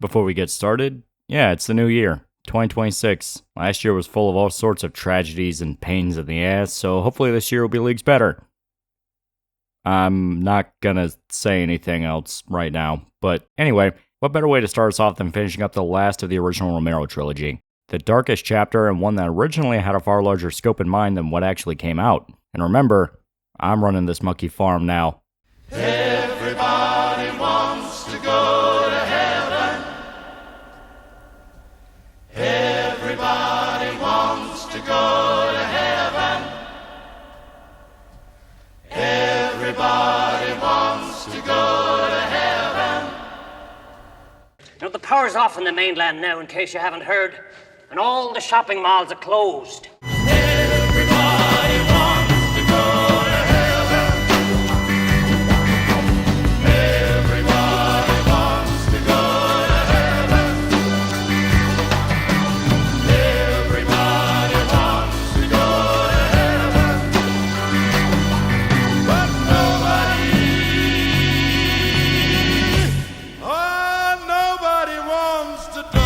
Before we get started, yeah, it's the new year, 2026. Last year was full of all sorts of tragedies and pains in the ass, so hopefully this year will be leagues better. I'm not gonna say anything else right now, but anyway, what better way to start us off than finishing up the last of the original Romero trilogy? The darkest chapter, and one that originally had a far larger scope in mind than what actually came out. And remember, I'm running this monkey farm now. Everybody wants to go to heaven. Everybody wants to go to heaven. Everybody wants to go to heaven. Now, the power's off on the mainland now, in case you haven't heard, and all the shopping malls are closed. Everybody wants to go to heaven. Everybody wants to go to heaven. Everybody wants to go to heaven. But nobody wants to die.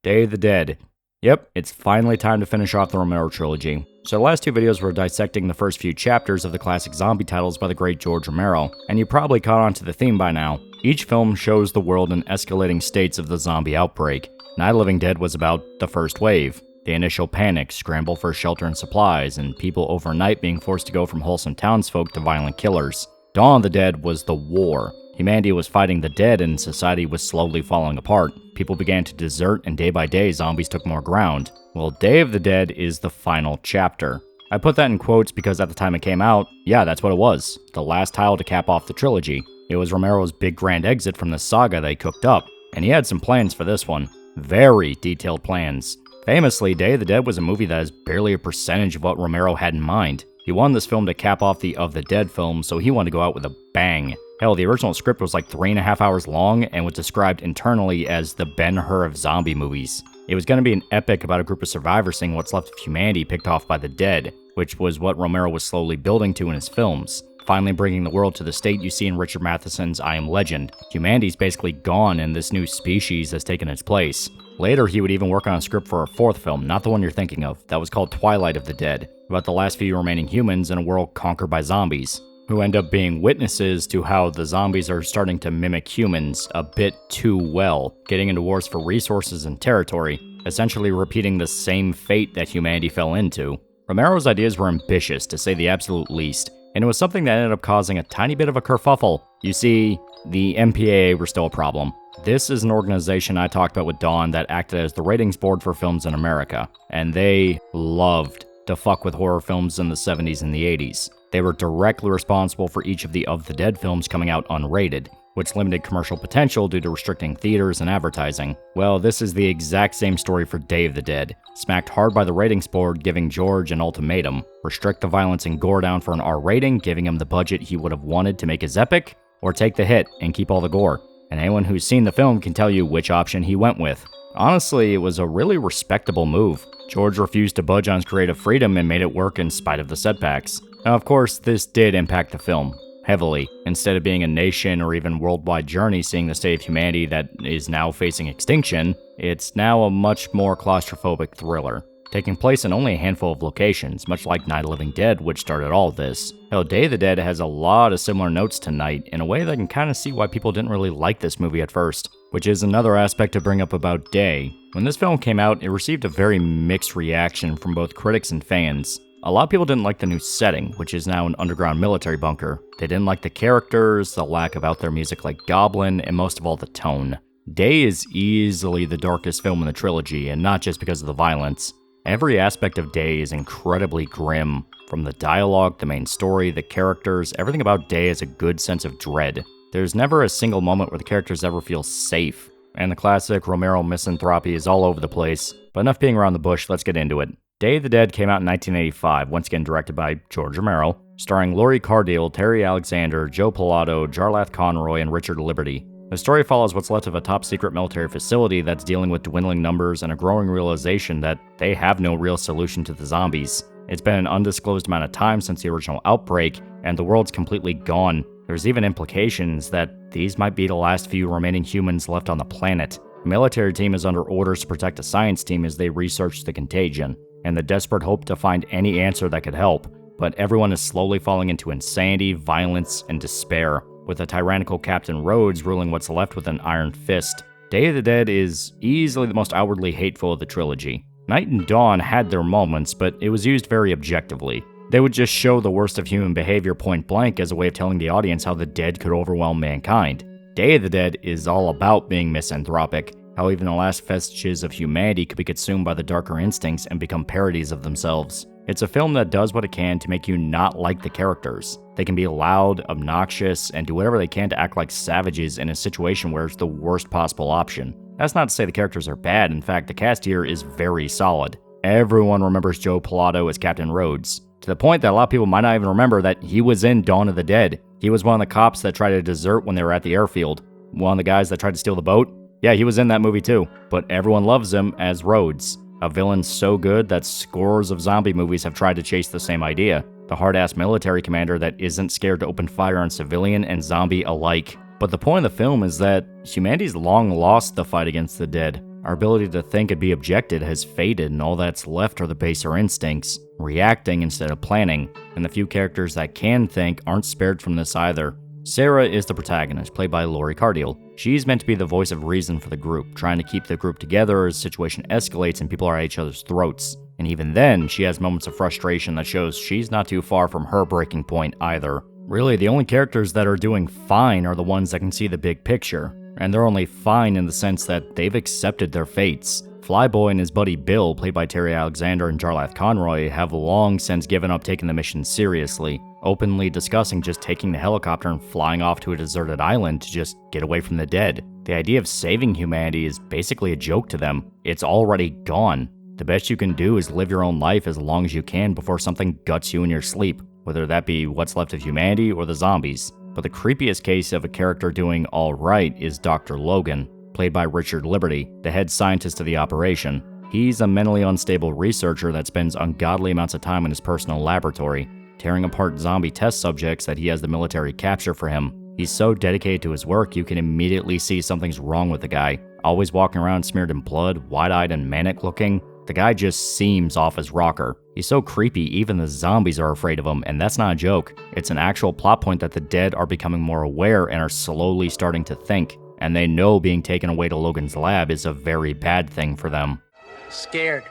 Day of the Dead. Yep, it's finally time to finish off the Romero trilogy. So the last two videos were dissecting the first few chapters of the classic zombie titles by the great George Romero, and you probably caught on to the theme by now. Each film shows the world in escalating states of the zombie outbreak. Night of the Living Dead was about the first wave, the initial panic, scramble for shelter and supplies, and people overnight being forced to go from wholesome townsfolk to violent killers. Dawn of the Dead was the war. Humanity was fighting the dead and society was slowly falling apart. People began to desert and day by day zombies took more ground. Well, Day of the Dead is the final chapter. I put that in quotes because at the time it came out, yeah, that's what it was. The last title to cap off the trilogy. It was Romero's big grand exit from the saga they cooked up. And he had some plans for this one. Very detailed plans. Famously, Day of the Dead was a movie that is barely a percentage of what Romero had in mind. He wanted this film to cap off the Of the Dead film, so he wanted to go out with a bang. Hell, the original script was like 3.5 hours long and was described internally as the Ben-Hur of zombie movies. It was going to be an epic about a group of survivors seeing what's left of humanity picked off by the dead, which was what Romero was slowly building to in his films, finally bringing the world to the state you see in Richard Matheson's I Am Legend. Humanity's basically gone and this new species has taken its place. Later, he would even work on a script for a fourth film, not the one you're thinking of, that was called Twilight of the Dead, about the last few remaining humans in a world conquered by zombies, who end up being witnesses to how the zombies are starting to mimic humans a bit too well, getting into wars for resources and territory, essentially repeating the same fate that humanity fell into. Romero's ideas were ambitious, to say the absolute least, and it was something that ended up causing a tiny bit of a kerfuffle. You see, the MPAA were still a problem. This is an organization I talked about with Dawn that acted as the ratings board for films in America, and they loved to fuck with horror films in the 70s and the 80s. They were directly responsible for each of the Dead films coming out unrated, which limited commercial potential due to restricting theaters and advertising. Well, this is the exact same story for Day of the Dead. Smacked hard by the ratings board, giving George an ultimatum. Restrict the violence and gore down for an R rating, giving him the budget he would have wanted to make his epic, or take the hit and keep all the gore. And anyone who's seen the film can tell you which option he went with. Honestly, it was a really respectable move. George refused to budge on his creative freedom and made it work in spite of the setbacks. Now, of course, this did impact the film heavily. Instead of being a nation or even worldwide journey seeing the state of humanity that is now facing extinction, it's now a much more claustrophobic thriller, taking place in only a handful of locations, much like Night of the Living Dead, which started all of this. Hell, Day of the Dead has a lot of similar notes to Night in a way that I can kind of see why people didn't really like this movie at first, which is another aspect to bring up about Day. When this film came out, it received a very mixed reaction from both critics and fans. A lot of people didn't like the new setting, which is now an underground military bunker. They didn't like the characters, the lack of out there music like Goblin, and most of all the tone. Day is easily the darkest film in the trilogy, and not just because of the violence. Every aspect of Day is incredibly grim. From the dialogue, the main story, the characters, everything about Day has a good sense of dread. There's never a single moment where the characters ever feel safe. And the classic Romero misanthropy is all over the place. But enough being around the bush, let's get into it. Day of the Dead came out in 1985, once again directed by George Romero, starring Laurie Cardille, Terry Alexander, Joe Pilato, Jarlath Conroy, and Richard Liberty. The story follows what's left of a top-secret military facility that's dealing with dwindling numbers and a growing realization that they have no real solution to the zombies. It's been an undisclosed amount of time since the original outbreak, and the world's completely gone. There's even implications that these might be the last few remaining humans left on the planet. The military team is under orders to protect the science team as they research the contagion, and the desperate hope to find any answer that could help. But everyone is slowly falling into insanity, violence, and despair, with a tyrannical Captain Rhodes ruling what's left with an iron fist. Day of the Dead is easily the most outwardly hateful of the trilogy. Night and Dawn had their moments, but it was used very objectively. They would just show the worst of human behavior point blank as a way of telling the audience how the dead could overwhelm mankind. Day of the Dead is all about being misanthropic, how even the last vestiges of humanity could be consumed by the darker instincts and become parodies of themselves. It's a film that does what it can to make you not like the characters. They can be loud, obnoxious, and do whatever they can to act like savages in a situation where it's the worst possible option. That's not to say the characters are bad, in fact the cast here is very solid. Everyone remembers Joe Pilato as Captain Rhodes, to the point that a lot of people might not even remember that he was in Dawn of the Dead. He was one of the cops that tried to desert when they were at the airfield. One of the guys that tried to steal the boat. Yeah, he was in that movie too, but everyone loves him as Rhodes, a villain so good that scores of zombie movies have tried to chase the same idea. The hard-ass military commander that isn't scared to open fire on civilian and zombie alike. But the point of the film is that humanity's long lost the fight against the dead. Our ability to think and be objected has faded, and all that's left are the baser instincts, reacting instead of planning, and the few characters that can think aren't spared from this either. Sarah is the protagonist, played by Laurie Cardille. She's meant to be the voice of reason for the group, trying to keep the group together as the situation escalates and people are at each other's throats. And even then, she has moments of frustration that shows she's not too far from her breaking point either. Really, the only characters that are doing fine are the ones that can see the big picture, and they're only fine in the sense that they've accepted their fates. Flyboy and his buddy Bill, played by Terry Alexander and Jarlath Conroy, have long since given up taking the mission seriously, openly discussing just taking the helicopter and flying off to a deserted island to just get away from the dead. The idea of saving humanity is basically a joke to them. It's already gone. The best you can do is live your own life as long as you can before something guts you in your sleep, whether that be what's left of humanity or the zombies. But the creepiest case of a character doing alright is Dr. Logan, played by Richard Liberty, the head scientist of the operation. He's a mentally unstable researcher that spends ungodly amounts of time in his personal laboratory, tearing apart zombie test subjects that he has the military capture for him. He's so dedicated to his work, you can immediately see something's wrong with the guy. Always walking around smeared in blood, wide-eyed and manic looking. The guy just seems off his rocker. He's so creepy, even the zombies are afraid of him, and that's not a joke. It's an actual plot point that the dead are becoming more aware and are slowly starting to think, and they know being taken away to Logan's lab is a very bad thing for them. Scared.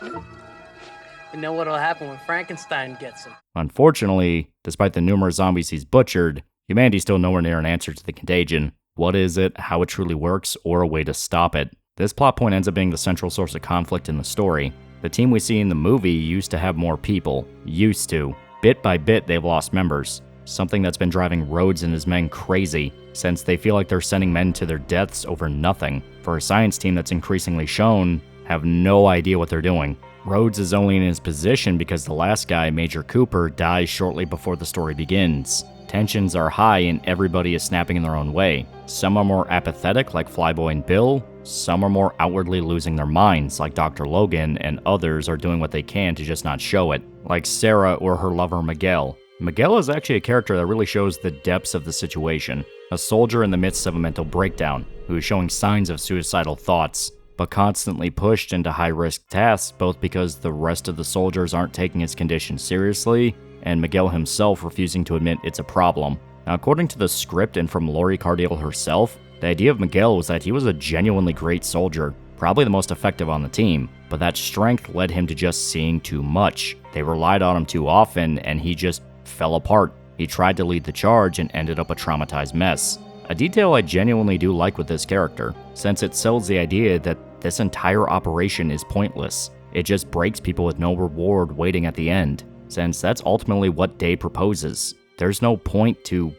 You know what'll happen when Frankenstein gets him. Unfortunately, despite the numerous zombies he's butchered, humanity's still nowhere near an answer to the contagion. What is it, how it truly works, or a way to stop it? This plot point ends up being the central source of conflict in the story. The team we see in the movie used to have more people. Used to. Bit by bit, they've lost members. Something that's been driving Rhodes and his men crazy, since they feel like they're sending men to their deaths over nothing. For a science team that's increasingly shown, have no idea what they're doing. Rhodes is only in his position because the last guy, Major Cooper, dies shortly before the story begins. Tensions are high and everybody is snapping in their own way. Some are more apathetic like Flyboy and Bill, some are more outwardly losing their minds like Dr. Logan, and others are doing what they can to just not show it, like Sarah or her lover Miguel. Miguel is actually a character that really shows the depths of the situation, a soldier in the midst of a mental breakdown, who is showing signs of suicidal thoughts, but constantly pushed into high-risk tasks both because the rest of the soldiers aren't taking his condition seriously, and Miguel himself refusing to admit it's a problem. Now, according to the script and from Laurie Cardille herself, the idea of Miguel was that he was a genuinely great soldier, probably the most effective on the team, but that strength led him to just seeing too much. They relied on him too often, and he just fell apart. He tried to lead the charge and ended up a traumatized mess. A detail I genuinely do like with this character, since it sells the idea that this entire operation is pointless. It just breaks people with no reward waiting at the end, since that's ultimately what Day proposes. There's no point to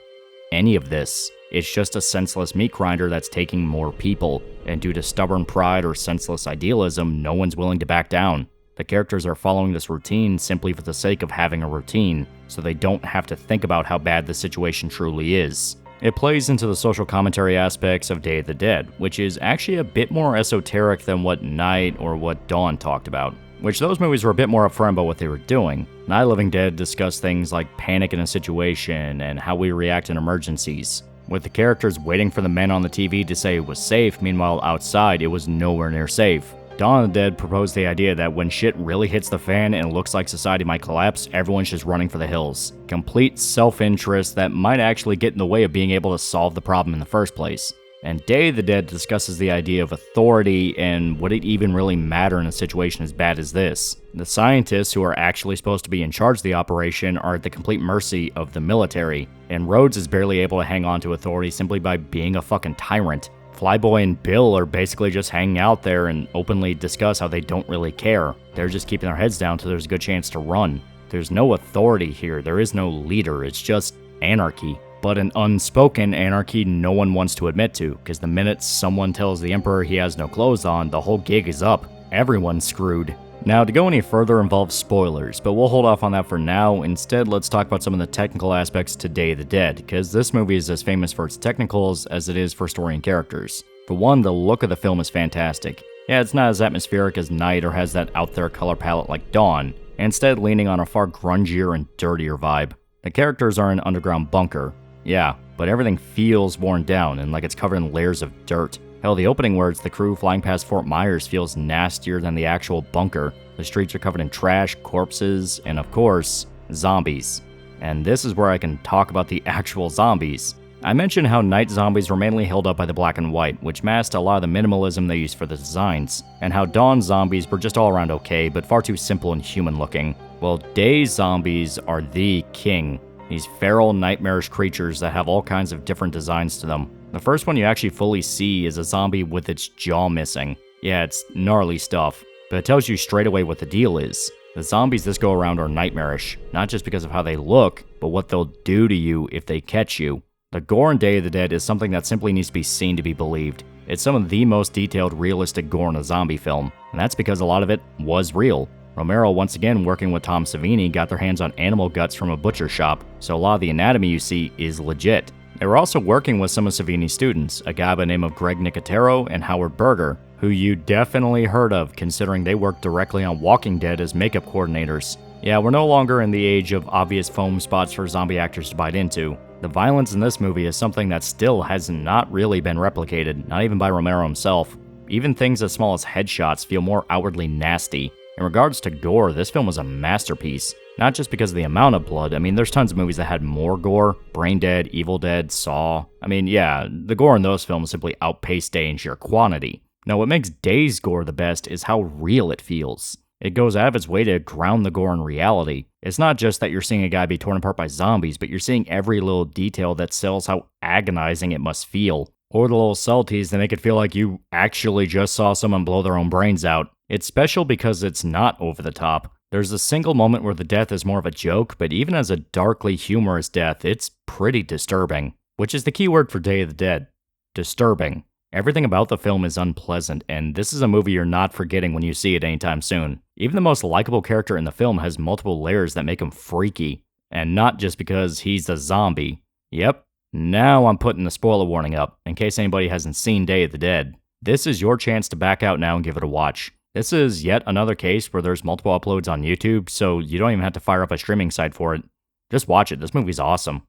any of this. It's just a senseless meat grinder that's taking more people, and due to stubborn pride or senseless idealism, no one's willing to back down. The characters are following this routine simply for the sake of having a routine, so they don't have to think about how bad the situation truly is. It plays into the social commentary aspects of Day of the Dead, which is actually a bit more esoteric than what Night or what Dawn talked about, which those movies were a bit more upfront about what they were doing. Night of the Living Dead discussed things like panic in a situation and how we react in emergencies, with the characters waiting for the men on the TV to say it was safe, meanwhile outside it was nowhere near safe. Dawn of the Dead proposed the idea that when shit really hits the fan and it looks like society might collapse, everyone's just running for the hills. Complete self-interest that might actually get in the way of being able to solve the problem in the first place. And Day of the Dead discusses the idea of authority and would it even really matter in a situation as bad as this. The scientists who are actually supposed to be in charge of the operation are at the complete mercy of the military, and Rhodes is barely able to hang on to authority simply by being a fucking tyrant. Flyboy and Bill are basically just hanging out there and openly discuss how they don't really care. They're just keeping their heads down till there's a good chance to run. There's no authority here, there is no leader, it's just anarchy. But an unspoken anarchy no one wants to admit to, because the minute someone tells the Emperor he has no clothes on, the whole gig is up. Everyone's screwed. Now, to go any further involves spoilers, but we'll hold off on that for now. Instead, let's talk about some of the technical aspects to Day of the Dead, because this movie is as famous for its technicals as it is for story and characters. For one, the look of the film is fantastic. Yeah, it's not as atmospheric as Night or has that out there color palette like Dawn, instead leaning on a far grungier and dirtier vibe. The characters are in an underground bunker. Yeah, but everything feels worn down and like it's covered in layers of dirt. Hell, the opening where it's the crew flying past Fort Myers feels nastier than the actual bunker. The streets are covered in trash, corpses, and of course, zombies. And this is where I can talk about the actual zombies. I mentioned how Night zombies were mainly held up by the black and white, which masked a lot of the minimalism they used for the designs, and how Dawn zombies were just all around okay, but far too simple and human looking. Well, Day zombies are the king. These feral, nightmarish creatures that have all kinds of different designs to them. The first one you actually fully see is a zombie with its jaw missing. Yeah, it's gnarly stuff, but it tells you straight away what the deal is. The zombies this go around are nightmarish, not just because of how they look, but what they'll do to you if they catch you. The gore in Day of the Dead is something that simply needs to be seen to be believed. It's some of the most detailed, realistic gore in a zombie film, and that's because a lot of it was real. Romero, once again working with Tom Savini, got their hands on animal guts from a butcher shop, so a lot of the anatomy you see is legit. They were also working with some of Savini's students, a guy by the name of Greg Nicotero and Howard Berger, who you definitely heard of considering they worked directly on Walking Dead as makeup coordinators. Yeah, we're no longer in the age of obvious foam spots for zombie actors to bite into. The violence in this movie is something that still has not really been replicated, not even by Romero himself. Even things as small as headshots feel more outwardly nasty. In regards to gore, this film was a masterpiece. Not just because of the amount of blood, I mean, there's tons of movies that had more gore. Brain Dead, Evil Dead, Saw. I mean, yeah, the gore in those films simply outpaced Day in sheer quantity. Now, what makes Day's gore the best is how real it feels. It goes out of its way to ground the gore in reality. It's not just that you're seeing a guy be torn apart by zombies, but you're seeing every little detail that sells how agonizing it must feel. Or the little subtleties that make it feel like you actually just saw someone blow their own brains out. It's special because it's not over the top. There's a single moment where the death is more of a joke, but even as a darkly humorous death, it's pretty disturbing. Which is the key word for Day of the Dead. Disturbing. Everything about the film is unpleasant, and this is a movie you're not forgetting when you see it anytime soon. Even the most likable character in the film has multiple layers that make him freaky. And not just because he's a zombie. Yep, now I'm putting the spoiler warning up, in case anybody hasn't seen Day of the Dead. This is your chance to back out now and give it a watch. This is yet another case where there's multiple uploads on YouTube, so you don't even have to fire up a streaming site for it. Just watch it, this movie's awesome.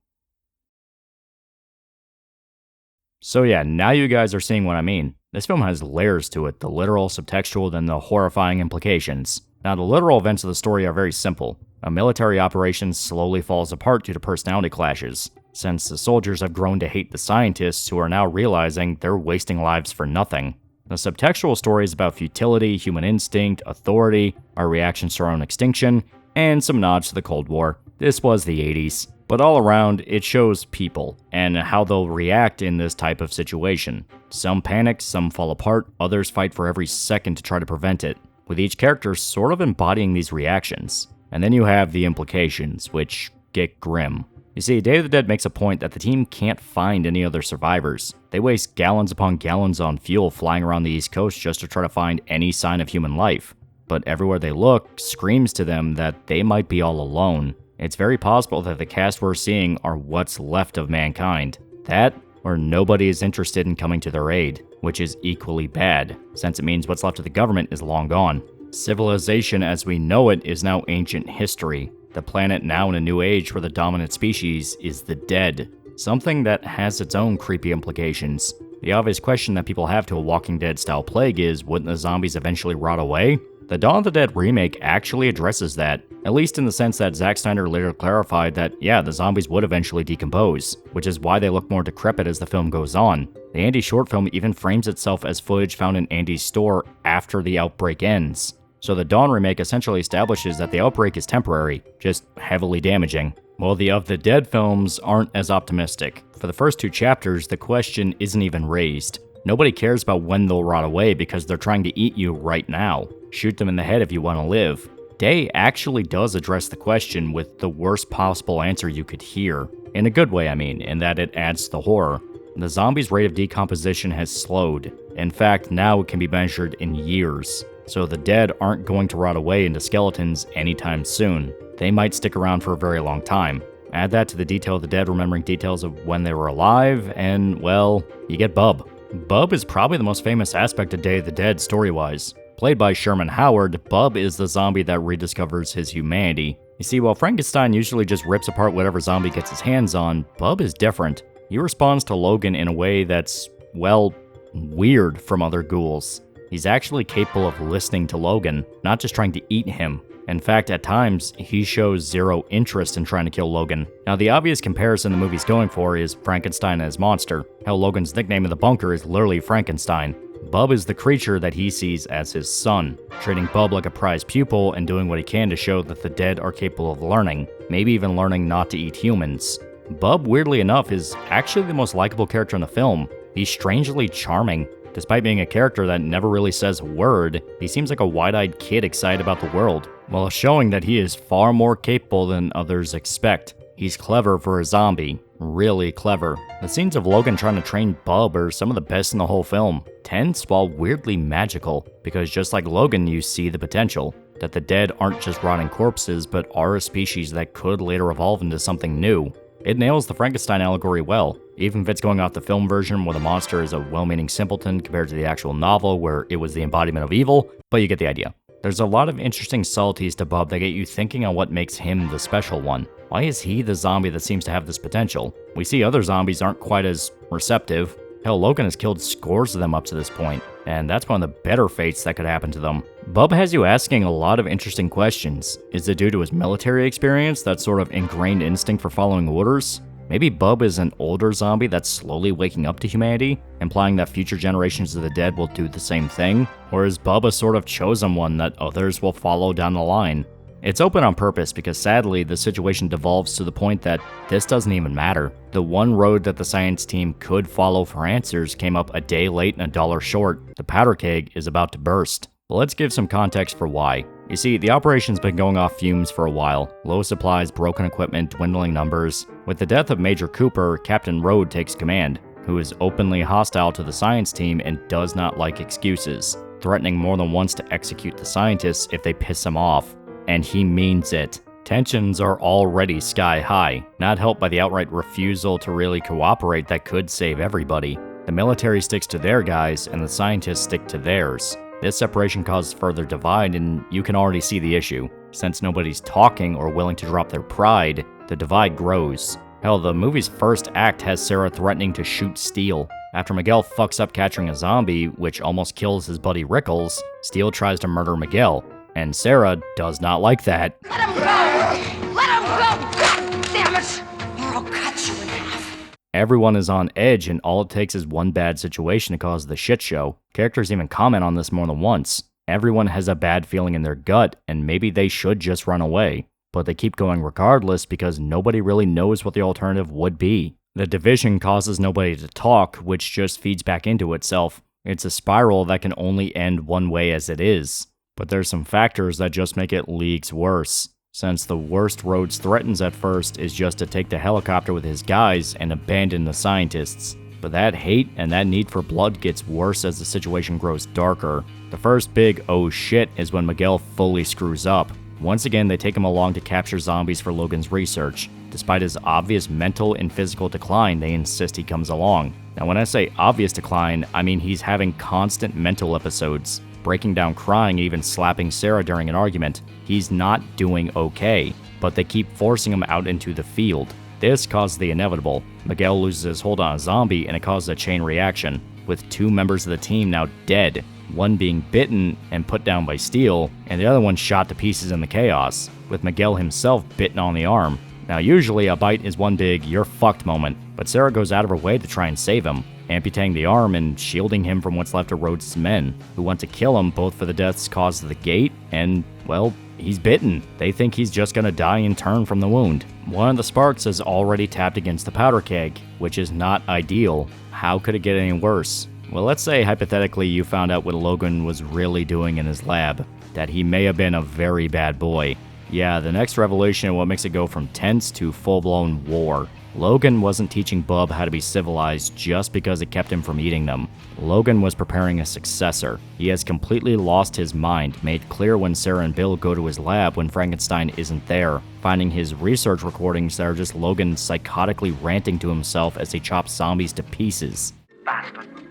So yeah, now you guys are seeing what I mean. This film has layers to it, the literal, subtextual, then the horrifying implications. Now the literal events of the story are very simple. A military operation slowly falls apart due to personality clashes, since the soldiers have grown to hate the scientists who are now realizing they're wasting lives for nothing. The subtextual story is about futility, human instinct, authority, our reactions to our own extinction, and some nods to the Cold War. This was the 80s. But all around, it shows people, and how they'll react in this type of situation. Some panic, some fall apart, others fight for every second to try to prevent it, with each character sort of embodying these reactions. And then you have the implications, which get grim. You see, Day of the Dead makes a point that the team can't find any other survivors. They waste gallons upon gallons on fuel flying around the East Coast just to try to find any sign of human life. but everywhere they look screams to them that they might be all alone. It's very possible that the cast we're seeing are what's left of mankind. That, or nobody is interested in coming to their aid, which is equally bad, since it means what's left of the government is long gone. Civilization as we know it is now ancient history. The planet now in a new age where the dominant species is the dead, something that has its own creepy implications. The obvious question that people have to a Walking Dead style plague is, wouldn't the zombies eventually rot away? The Dawn of the Dead remake actually addresses that, at least in the sense that Zack Snyder later clarified that, yeah, the zombies would eventually decompose, which is why they look more decrepit as the film goes on. The Andy short film even frames itself as footage found in Andy's store after the outbreak ends. So the Dawn remake essentially establishes that the outbreak is temporary, just heavily damaging. While the Of the Dead films aren't as optimistic. For the first 2 chapters, the question isn't even raised. Nobody cares about when they'll rot away because they're trying to eat you right now. Shoot them in the head if you want to live. Day actually does address the question with the worst possible answer you could hear. In a good way, I mean, in that it adds to the horror. The zombies' rate of decomposition has slowed. In fact, now it can be measured in years. So the dead aren't going to rot away into skeletons anytime soon. They might stick around for a very long time. Add that to the detail of the dead remembering details of when they were alive, and, well, you get Bub. Bub is probably the most famous aspect of Day of the Dead story-wise. Played by Sherman Howard, Bub is the zombie that rediscovers his humanity. You see, while Frankenstein usually just rips apart whatever zombie gets his hands on, Bub is different. He responds to Logan in a way that's, well, weird from other ghouls. He's actually capable of listening to Logan, not just trying to eat him. In fact, at times, he shows zero interest in trying to kill Logan. Now, the obvious comparison the movie's going for is Frankenstein and his monster. How Logan's nickname in the bunker is literally Frankenstein. Bub is the creature that he sees as his son, treating Bub like a prized pupil and doing what he can to show that the dead are capable of learning, maybe even learning not to eat humans. Bub, weirdly enough, is actually the most likable character in the film. He's strangely charming. Despite being a character that never really says a word, he seems like a wide-eyed kid excited about the world, while showing that he is far more capable than others expect. He's clever for a zombie. Really clever. The scenes of Logan trying to train Bub are some of the best in the whole film. Tense while weirdly magical, because just like Logan, you see the potential. That the dead aren't just rotting corpses, but are a species that could later evolve into something new. It nails the Frankenstein allegory well, even if it's going off the film version where the monster is a well-meaning simpleton compared to the actual novel where it was the embodiment of evil, but you get the idea. There's a lot of interesting subtleties to Bub that get you thinking on what makes him the special one. Why is he the zombie that seems to have this potential? We see other zombies aren't quite as receptive. Hell, Logan has killed scores of them up to this point, and that's one of the better fates that could happen to them. Bub has you asking a lot of interesting questions. Is it due to his military experience, that sort of ingrained instinct for following orders? Maybe Bub is an older zombie that's slowly waking up to humanity, implying that future generations of the dead will do the same thing? Or is Bub a sort of chosen one that others will follow down the line? It's open on purpose because sadly the situation devolves to the point that this doesn't even matter. The one road that the science team could follow for answers came up a day late and $1 short. The powder keg is about to burst. But let's give some context for why. You see, the operation's been going off fumes for a while. Low supplies, broken equipment, dwindling numbers. With the death of Major Cooper, Captain Rode takes command, who is openly hostile to the science team and does not like excuses, threatening more than once to execute the scientists if they piss him off. And he means it. Tensions are already sky high, not helped by the outright refusal to really cooperate that could save everybody. The military sticks to their guys, and the scientists stick to theirs. This separation causes further divide, and you can already see the issue. Since nobody's talking or willing to drop their pride, the divide grows. Hell, the movie's first act has Sarah threatening to shoot Steele. After Miguel fucks up capturing a zombie, which almost kills his buddy Rickles, Steele tries to murder Miguel. And Sarah does not like that. Let him go! Let him go! God damn it! Or I'll cut you in half. Everyone is on edge, and all it takes is one bad situation to cause the shit show. Characters even comment on this more than once. Everyone has a bad feeling in their gut, and maybe they should just run away. But they keep going regardless because nobody really knows what the alternative would be. The division causes nobody to talk, which just feeds back into itself. It's a spiral that can only end one way as it is. But there's some factors that just make it leagues worse. Since the worst Rhodes threatens at first is just to take the helicopter with his guys and abandon the scientists. But that hate and that need for blood gets worse as the situation grows darker. The first big oh shit is when Miguel fully screws up. Once again, they take him along to capture zombies for Logan's research. Despite his obvious mental and physical decline, they insist he comes along. Now when I say obvious decline, I mean he's having constant mental episodes, breaking down crying, even slapping Sarah during an argument. He's not doing okay, but they keep forcing him out into the field. This causes the inevitable. Miguel loses his hold on a zombie and it causes a chain reaction, with 2 members of the team now dead, one being bitten and put down by steel, and the other one shot to pieces in the chaos, with Miguel himself bitten on the arm. Now usually a bite is one big "you're fucked" moment, but Sarah goes out of her way to try and save him, amputating the arm and shielding him from what's left of Rhodes' men, who want to kill him both for the deaths caused to the gate and, well, he's bitten. They think he's just gonna die in turn from the wound. One of the sparks is already tapped against the powder keg, which is not ideal. How could it get any worse? Well, let's say hypothetically you found out what Logan was really doing in his lab, that he may have been a very bad boy. Yeah, the next revelation is what makes it go from tense to full-blown war. Logan wasn't teaching Bub how to be civilized just because it kept him from eating them. Logan was preparing a successor. He has completely lost his mind, made clear when Sarah and Bill go to his lab when Frankenstein isn't there, finding his research recordings that are just Logan psychotically ranting to himself as he chops zombies to pieces. Bastard. Be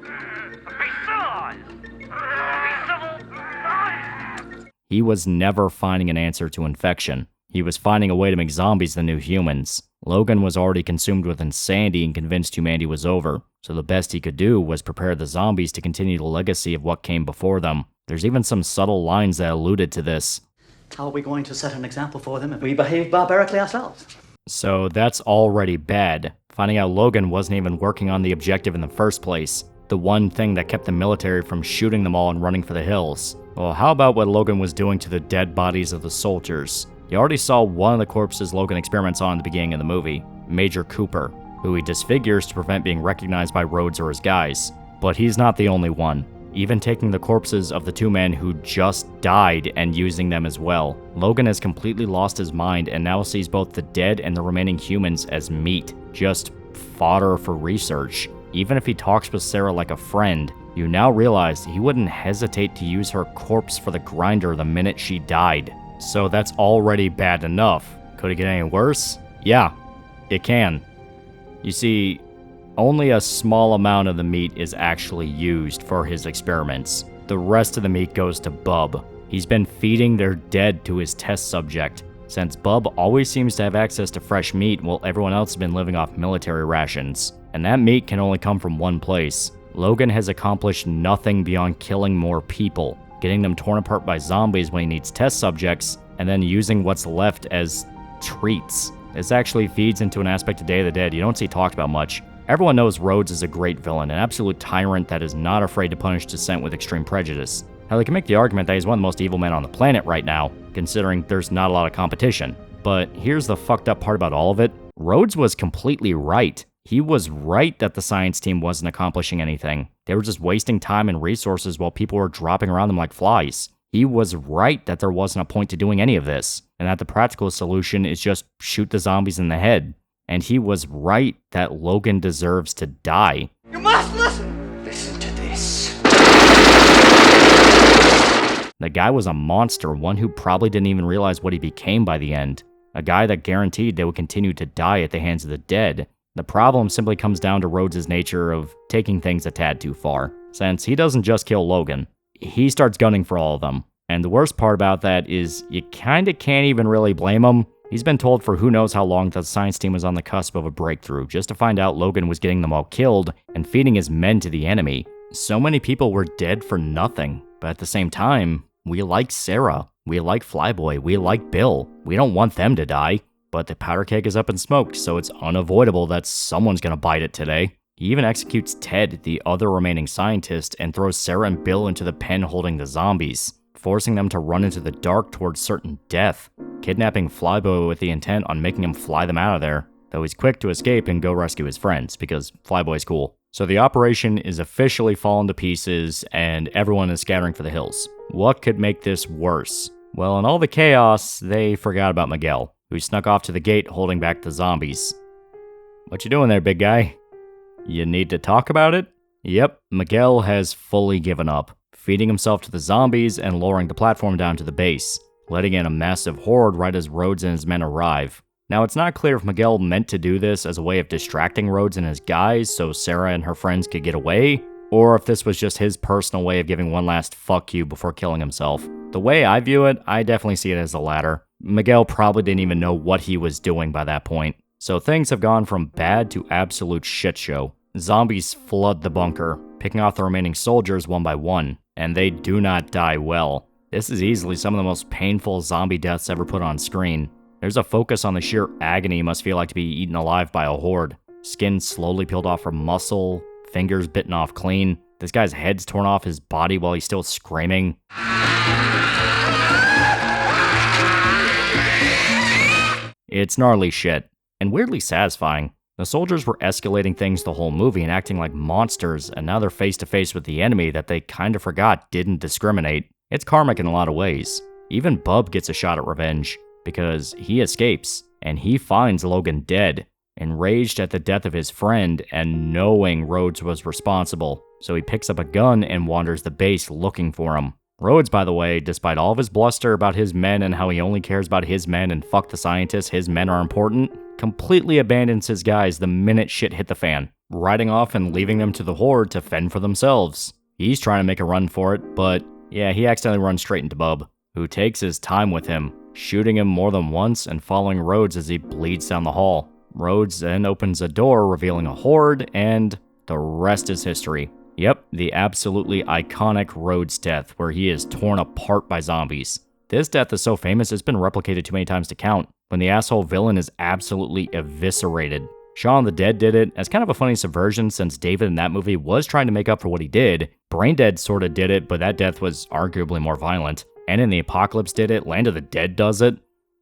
civilized. Be civilized. He was never finding an answer to infection. He was finding a way to make zombies the new humans. Logan was already consumed with insanity and convinced humanity was over, so the best he could do was prepare the zombies to continue the legacy of what came before them. There's even some subtle lines that alluded to this. How are we going to set an example for them if we behave barbarically ourselves? So that's already bad. Finding out Logan wasn't even working on the objective in the first place, the one thing that kept the military from shooting them all and running for the hills. Well, how about what Logan was doing to the dead bodies of the soldiers? You already saw one of the corpses Logan experiments on at the beginning of the movie, Major Cooper, who he disfigures to prevent being recognized by Rhodes or his guys. But he's not the only one. Even taking the corpses of the 2 men who just died and using them as well. Logan has completely lost his mind and now sees both the dead and the remaining humans as meat, just fodder for research. Even if he talks with Sarah like a friend, you now realize he wouldn't hesitate to use her corpse for the grinder the minute she died. So that's already bad enough. Could it get any worse? Yeah, it can. You see, only a small amount of the meat is actually used for his experiments. The rest of the meat goes to Bub. He's been feeding their dead to his test subject, since Bub always seems to have access to fresh meat while everyone else has been living off military rations. And that meat can only come from one place. Logan has accomplished nothing beyond killing more people, getting them torn apart by zombies when he needs test subjects, and then using what's left as treats. This actually feeds into an aspect of Day of the Dead you don't see talked about much. Everyone knows Rhodes is a great villain, an absolute tyrant that is not afraid to punish dissent with extreme prejudice. Now they can make the argument that he's one of the most evil men on the planet right now, considering there's not a lot of competition. But here's the fucked up part about all of it. Rhodes was completely right. He was right that the science team wasn't accomplishing anything. They were just wasting time and resources while people were dropping around them like flies. He was right that there wasn't a point to doing any of this, and that the practical solution is just shoot the zombies in the head. And he was right that Logan deserves to die. You must listen! Listen to this. The guy was a monster, one who probably didn't even realize what he became by the end. A guy that guaranteed they would continue to die at the hands of the dead. The problem simply comes down to Rhodes' nature of taking things a tad too far, since he doesn't just kill Logan. He starts gunning for all of them. And the worst part about that is you kinda can't even really blame him. He's been told for who knows how long that the science team was on the cusp of a breakthrough, just to find out Logan was getting them all killed and feeding his men to the enemy. So many people were dead for nothing, but at the same time, we like Sarah, we like Flyboy, we like Bill. We don't want them to die. But the powder keg is up in smoke, so it's unavoidable that someone's gonna bite it today. He even executes Ted, the other remaining scientist, and throws Sarah and Bill into the pen holding the zombies, forcing them to run into the dark towards certain death, kidnapping Flyboy with the intent on making him fly them out of there, though he's quick to escape and go rescue his friends, because Flyboy's cool. So the operation is officially fallen to pieces, and everyone is scattering for the hills. What could make this worse? Well, in all the chaos, they forgot about Miguel, who snuck off to the gate holding back the zombies. What you doing there, big guy? You need to talk about it? Yep, Miguel has fully given up, feeding himself to the zombies and lowering the platform down to the base, letting in a massive horde right as Rhodes and his men arrive. Now, it's not clear if Miguel meant to do this as a way of distracting Rhodes and his guys so Sarah and her friends could get away, or if this was just his personal way of giving one last fuck you before killing himself. The way I view it, I definitely see it as the latter. Miguel probably didn't even know what he was doing by that point. So things have gone from bad to absolute shit show. Zombies flood the bunker, picking off the remaining soldiers one by one, and they do not die well. This is easily some of the most painful zombie deaths ever put on screen. There's a focus on the sheer agony it must feel like to be eaten alive by a horde. Skin slowly peeled off from muscle, fingers bitten off clean. This guy's head's torn off his body while he's still screaming. It's gnarly shit, and weirdly satisfying. The soldiers were escalating things the whole movie and acting like monsters, and now they're face to face with the enemy that they kinda forgot didn't discriminate. It's karmic in a lot of ways. Even Bub gets a shot at revenge, because he escapes, and he finds Logan dead, enraged at the death of his friend and knowing Rhodes was responsible. So he picks up a gun and wanders the base looking for him. Rhodes, by the way, despite all of his bluster about his men and how he only cares about his men and fuck the scientists, his men are important, completely abandons his guys the minute shit hit the fan, riding off and leaving them to the horde to fend for themselves. He's trying to make a run for it, but yeah, he accidentally runs straight into Bub, who takes his time with him, shooting him more than once and following Rhodes as he bleeds down the hall. Rhodes then opens a door revealing a horde, and the rest is history. Yep, the absolutely iconic Rhodes death, where he is torn apart by zombies. This death is so famous it's been replicated too many times to count, when the asshole villain is absolutely eviscerated. Shaun the Dead did it as kind of a funny subversion since David in that movie was trying to make up for what he did. Braindead sorta did it, but that death was arguably more violent. And in the Apocalypse did it, Land of the Dead does it.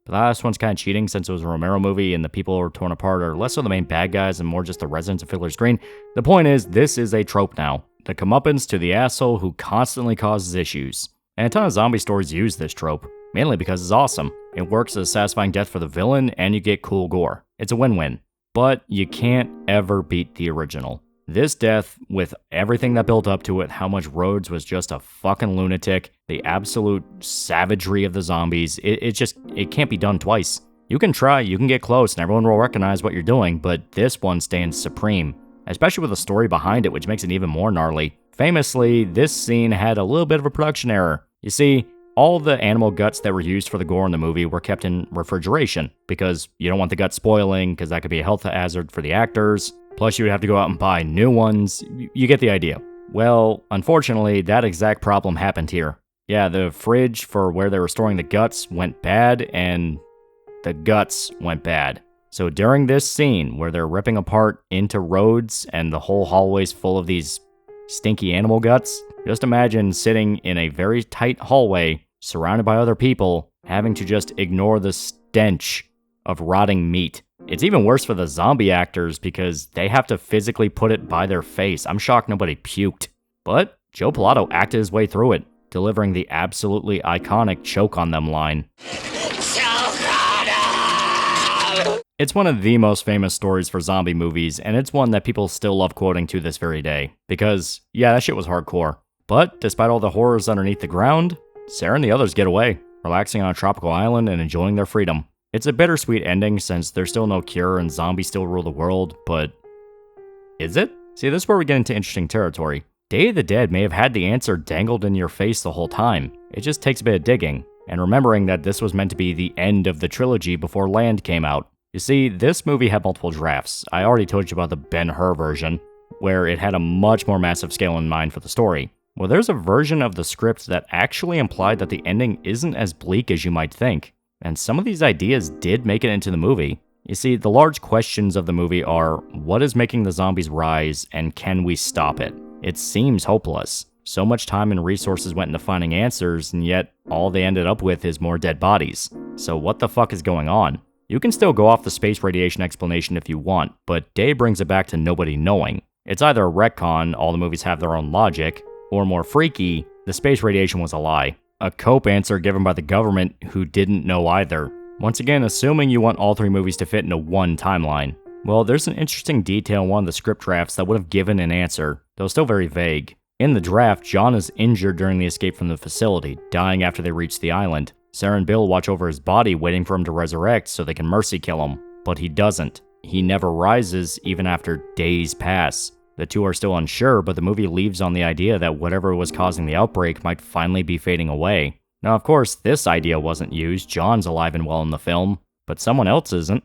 But the last one's kind of cheating since it was a Romero movie and the people who are torn apart are less so the main bad guys and more just the residents of Fiddler's Green. The point is, this is a trope now. The comeuppance to the asshole who constantly causes issues. And a ton of zombie stories use this trope, mainly because it's awesome. It works as a satisfying death for the villain and you get cool gore. It's a win-win. But you can't ever beat the original. This death, with everything that built up to it, how much Rhodes was just a fucking lunatic, the absolute savagery of the zombies, it can't be done twice. You can try, you can get close, and everyone will recognize what you're doing, but this one stands supreme, especially with the story behind it, which makes it even more gnarly. Famously, this scene had a little bit of a production error. You see, all the animal guts that were used for the gore in the movie were kept in refrigeration, because you don't want the guts spoiling, because that could be a health hazard for the actors. Plus, you would have to go out and buy new ones. You get the idea. Well, unfortunately, that exact problem happened here. Yeah, the fridge for where they were storing the guts went bad, and the guts went bad. So during this scene, where they're ripping apart into Rhodes and the whole hallway's full of these stinky animal guts, just imagine sitting in a very tight hallway, surrounded by other people, having to just ignore the stench of rotting meat. It's even worse for the zombie actors because they have to physically put it by their face. I'm shocked nobody puked. But Joe Pilato acted his way through it, delivering the absolutely iconic choke on them line. It's one of the most famous stories for zombie movies, and it's one that people still love quoting to this very day. Because, yeah, that shit was hardcore. But despite all the horrors underneath the ground, Sarah and the others get away, relaxing on a tropical island and enjoying their freedom. It's a bittersweet ending since there's still no cure and zombies still rule the world, but is it? See, this is where we get into interesting territory. Day of the Dead may have had the answer dangled in your face the whole time. It just takes a bit of digging, and remembering that this was meant to be the end of the trilogy before Land came out. You see, this movie had multiple drafts. I already told you about the Ben-Hur version, where it had a much more massive scale in mind for the story. Well, there's a version of the script that actually implied that the ending isn't as bleak as you might think. And some of these ideas did make it into the movie. You see, the large questions of the movie are, what is making the zombies rise, and can we stop it? It seems hopeless. So much time and resources went into finding answers, and yet all they ended up with is more dead bodies. So what the fuck is going on? You can still go off the space radiation explanation if you want, but Day brings it back to nobody knowing. It's either a retcon, all the movies have their own logic, or more freaky, the space radiation was a lie. A cope answer given by the government who didn't know either. Once again, assuming you want all three movies to fit into one timeline. Well, there's an interesting detail in one of the script drafts that would have given an answer, though still very vague. In the draft, John is injured during the escape from the facility, dying after they reach the island. Sarah and Bill watch over his body, waiting for him to resurrect so they can mercy kill him. But he doesn't. He never rises, even after days pass. The two are still unsure, but the movie leaves on the idea that whatever was causing the outbreak might finally be fading away. Now, of course, this idea wasn't used. John's alive and well in the film, but someone else isn't.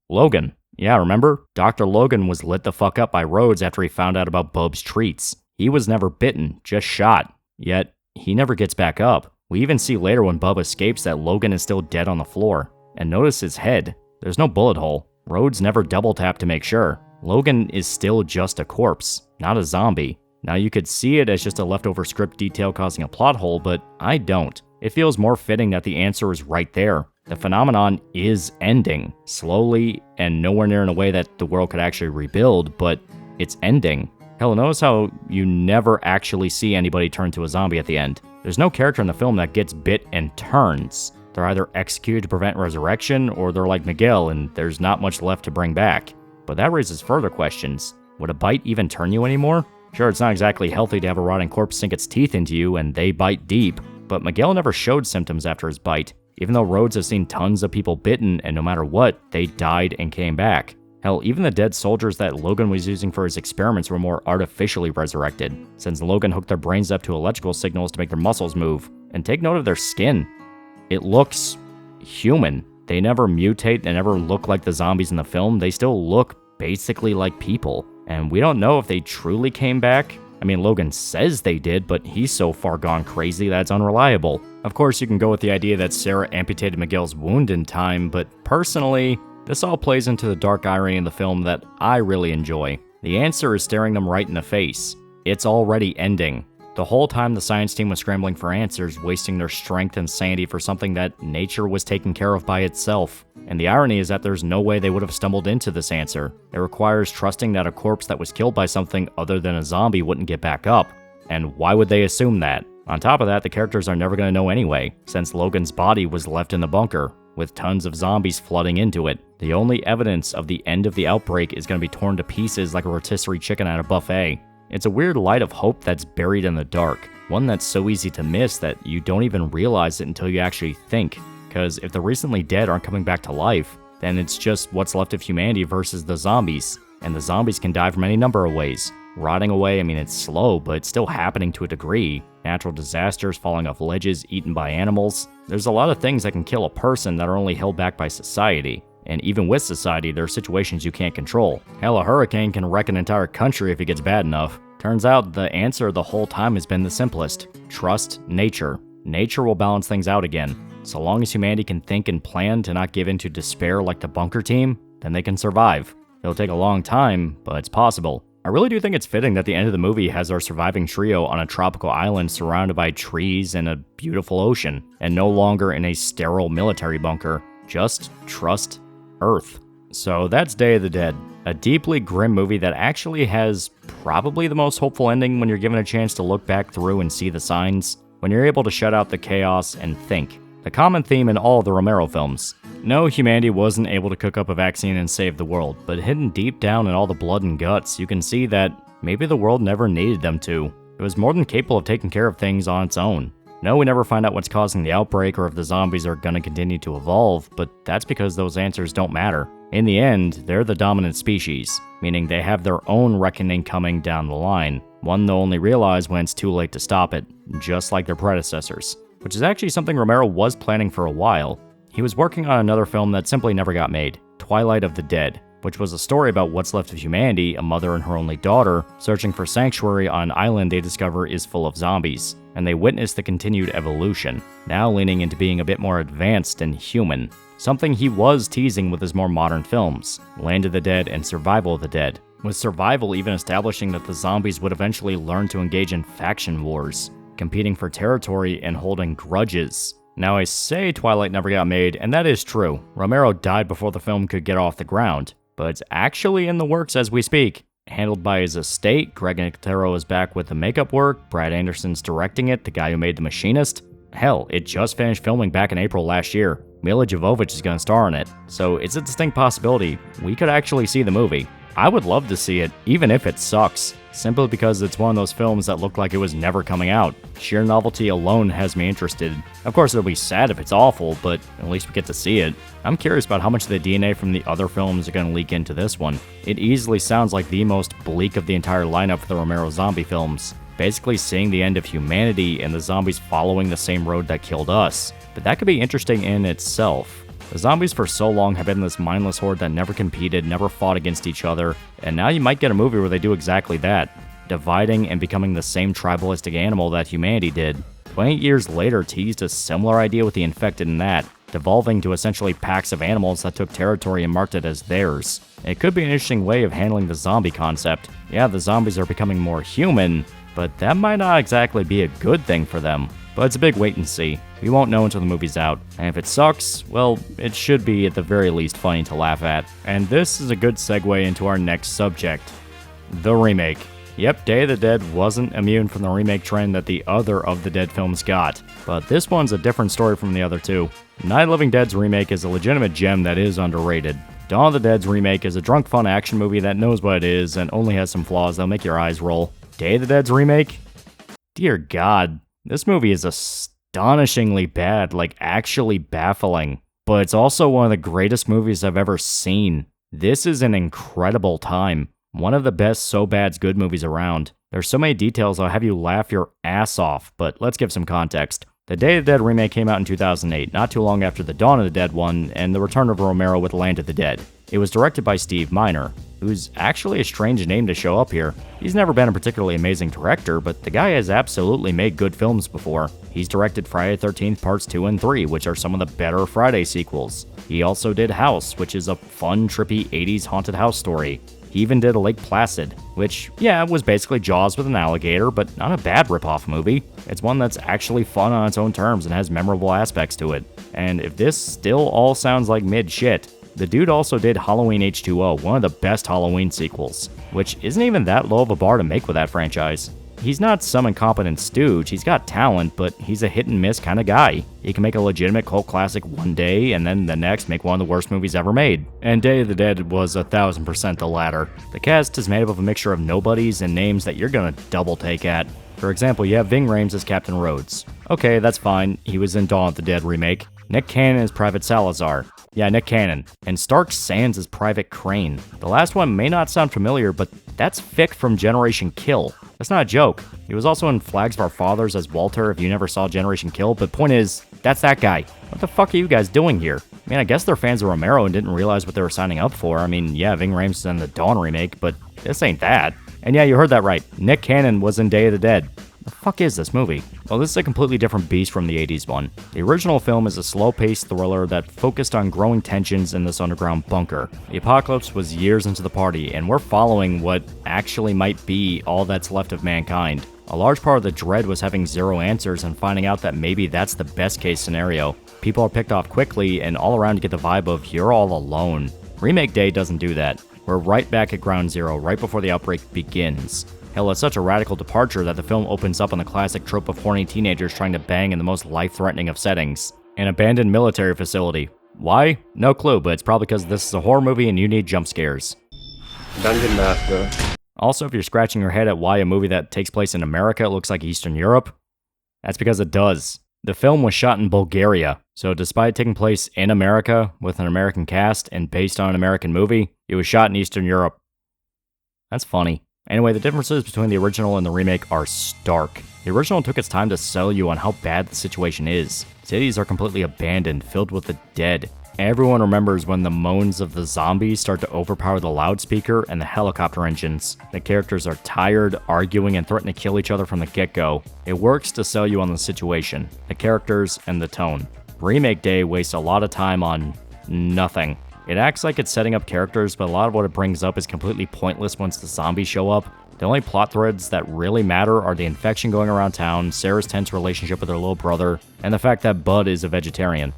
Logan. Yeah, remember? Dr. Logan was lit the fuck up by Rhodes after he found out about Bub's treats. He was never bitten, just shot. Yet, he never gets back up. We even see later when Bub escapes that Logan is still dead on the floor. And notice his head. There's no bullet hole. Rhodes never double-tapped to make sure. Logan is still just a corpse, not a zombie. Now you could see it as just a leftover script detail causing a plot hole, but I don't. It feels more fitting that the answer is right there. The phenomenon is ending, slowly and nowhere near in a way that the world could actually rebuild, but it's ending. Hell, notice how you never actually see anybody turn to a zombie at the end. There's no character in the film that gets bit and turns. They're either executed to prevent resurrection, or they're like Miguel and there's not much left to bring back. But that raises further questions. Would a bite even turn you anymore? Sure, it's not exactly healthy to have a rotting corpse sink its teeth into you and they bite deep, but Miguel never showed symptoms after his bite, even though Rhodes has seen tons of people bitten and no matter what, they died and came back. Hell, even the dead soldiers that Logan was using for his experiments were more artificially resurrected, since Logan hooked their brains up to electrical signals to make their muscles move. And take note of their skin. It looks human. They never mutate, they never look like the zombies in the film, they still look basically like people. And we don't know if they truly came back. I mean, Logan says they did, but he's so far gone crazy that it's unreliable. Of course, you can go with the idea that Sarah amputated Miguel's wound in time, but personally, this all plays into the dark irony in the film that I really enjoy. The answer is staring them right in the face. It's already ending. The whole time the science team was scrambling for answers, wasting their strength and sanity for something that nature was taking care of by itself. And the irony is that there's no way they would have stumbled into this answer. It requires trusting that a corpse that was killed by something other than a zombie wouldn't get back up. And why would they assume that? On top of that, the characters are never going to know anyway, since Logan's body was left in the bunker, with tons of zombies flooding into it. The only evidence of the end of the outbreak is going to be torn to pieces like a rotisserie chicken at a buffet. It's a weird light of hope that's buried in the dark, one that's so easy to miss that you don't even realize it until you actually think. Because if the recently dead aren't coming back to life, then it's just what's left of humanity versus the zombies. And the zombies can die from any number of ways. Rotting away, I mean, it's slow, but it's still happening to a degree. Natural disasters, falling off ledges, eaten by animals. There's a lot of things that can kill a person that are only held back by society. And even with society, there are situations you can't control. Hell, a hurricane can wreck an entire country if it gets bad enough. Turns out the answer the whole time has been the simplest. Trust nature. Nature will balance things out again. So long as humanity can think and plan to not give in to despair like the bunker team, then they can survive. It'll take a long time, but it's possible. I really do think it's fitting that the end of the movie has our surviving trio on a tropical island surrounded by trees and a beautiful ocean, and no longer in a sterile military bunker. Just trust Earth. So that's Day of the Dead, a deeply grim movie that actually has probably the most hopeful ending when you're given a chance to look back through and see the signs, when you're able to shut out the chaos and think. The common theme in all of the Romero films. No, humanity wasn't able to cook up a vaccine and save the world, but hidden deep down in all the blood and guts, you can see that maybe the world never needed them to. It was more than capable of taking care of things on its own. No, we never find out what's causing the outbreak or if the zombies are gonna continue to evolve, but that's because those answers don't matter. In the end, they're the dominant species, meaning they have their own reckoning coming down the line, one they'll only realize when it's too late to stop it, just like their predecessors. Which is actually something Romero was planning for a while. He was working on another film that simply never got made, Twilight of the Dead, which was a story about what's left of humanity, a mother and her only daughter, searching for sanctuary on an island they discover is full of zombies, and they witness the continued evolution, now leaning into being a bit more advanced and human, something he was teasing with his more modern films, Land of the Dead and Survival of the Dead, with Survival even establishing that the zombies would eventually learn to engage in faction wars, competing for territory and holding grudges. Now I say Twilight never got made, and that is true. Romero died before the film could get off the ground, but it's actually in the works as we speak. Handled by his estate, Greg Nicotero is back with the makeup work, Brad Anderson's directing it, the guy who made The Machinist. Hell, it just finished filming back in April last year. Mila Jovovich is going to star in it, so it's a distinct possibility we could actually see the movie. I would love to see it, even if it sucks, simply because it's one of those films that looked like it was never coming out. Sheer novelty alone has me interested. Of course, it'll be sad if it's awful, but at least we get to see it. I'm curious about how much of the DNA from the other films are going to leak into this one. It easily sounds like the most bleak of the entire lineup for the Romero zombie films, basically seeing the end of humanity and the zombies following the same road that killed us. But that could be interesting in itself. The zombies for so long have been this mindless horde that never competed, never fought against each other, and now you might get a movie where they do exactly that, dividing and becoming the same tribalistic animal that humanity did. 28 years later teased a similar idea with the infected in that, devolving to essentially packs of animals that took territory and marked it as theirs. It could be an interesting way of handling the zombie concept. Yeah, the zombies are becoming more human, but that might not exactly be a good thing for them. But it's a big wait and see. We won't know until the movie's out, and if it sucks, well, it should be at the very least funny to laugh at. And this is a good segue into our next subject, the remake. Yep, Day of the Dead wasn't immune from the remake trend that the other of the Dead films got, but this one's a different story from the other two. Night of the Living Dead's remake is a legitimate gem that is underrated. Dawn of the Dead's remake is a drunk fun action movie that knows what it is and only has some flaws that'll make your eyes roll. Day of the Dead's remake? Dear God, this movie is astonishingly bad, like actually baffling. But it's also one of the greatest movies I've ever seen. This is an incredible time. One of the best so bad's good movies around. There's so many details that'll have you laugh your ass off, but let's give some context. The Day of the Dead remake came out in 2008, not too long after the Dawn of the Dead one and the return of Romero with Land of the Dead. It was directed by Steve Miner, who's actually a strange name to show up here. He's never been a particularly amazing director, but the guy has absolutely made good films before. He's directed Friday the 13th Parts 2 and 3, which are some of the better Friday sequels. He also did House, which is a fun, trippy 80s haunted house story. He even did Lake Placid, which, yeah, was basically Jaws with an alligator, but not a bad ripoff movie. It's one that's actually fun on its own terms and has memorable aspects to it. And if this still all sounds like mid-shit, the dude also did Halloween H2O, one of the best Halloween sequels, which isn't even that low of a bar to make with that franchise. He's not some incompetent stooge, he's got talent, but he's a hit-and-miss kind of guy. He can make a legitimate cult classic one day, and then the next make one of the worst movies ever made. And Day of the Dead was 1000% the latter. The cast is made up of a mixture of nobodies and names that you're gonna double take at. For example, you have Ving Rhames as Captain Rhodes. Okay, that's fine, he was in Dawn of the Dead remake. Nick Cannon as Private Salazar. Yeah, Nick Cannon. And Stark Sands as Private Crane. The last one may not sound familiar, but that's Fick from Generation Kill. That's not a joke. He was also in Flags of Our Fathers as Walter if you never saw Generation Kill, but point is, that's that guy. What the fuck are you guys doing here? I mean, I guess they're fans of Romero and didn't realize what they were signing up for. I mean, yeah, Ving Rhames is in the Dawn remake, but this ain't that. And yeah, you heard that right. Nick Cannon was in Day of the Dead. The fuck is this movie? Well, this is a completely different beast from the 80s one. The original film is a slow-paced thriller that focused on growing tensions in this underground bunker. The apocalypse was years into the party, and we're following what actually might be all that's left of mankind. A large part of the dread was having zero answers and finding out that maybe that's the best-case scenario. People are picked off quickly, and all around you get the vibe of you're all alone. Remake Day doesn't do that. We're right back at ground zero, right before the outbreak begins. Hell, it's such a radical departure that the film opens up on the classic trope of horny teenagers trying to bang in the most life-threatening of settings. An abandoned military facility. Why? No clue, but it's probably because this is a horror movie and you need jump scares. Dungeon Master. Also, if you're scratching your head at why a movie that takes place in America looks like Eastern Europe, that's because it does. The film was shot in Bulgaria, so despite taking place in America with an American cast and based on an American movie, it was shot in Eastern Europe. That's funny. Anyway, the differences between the original and the remake are stark. The original took its time to sell you on how bad the situation is. Cities are completely abandoned, filled with the dead. Everyone remembers when the moans of the zombies start to overpower the loudspeaker and the helicopter engines. The characters are tired, arguing, and threaten to kill each other from the get-go. It works to sell you on the situation, the characters, and the tone. Remake Day wastes a lot of time on nothing. It acts like it's setting up characters, but a lot of what it brings up is completely pointless once the zombies show up. The only plot threads that really matter are the infection going around town, Sarah's tense relationship with her little brother, and the fact that Bud is a vegetarian.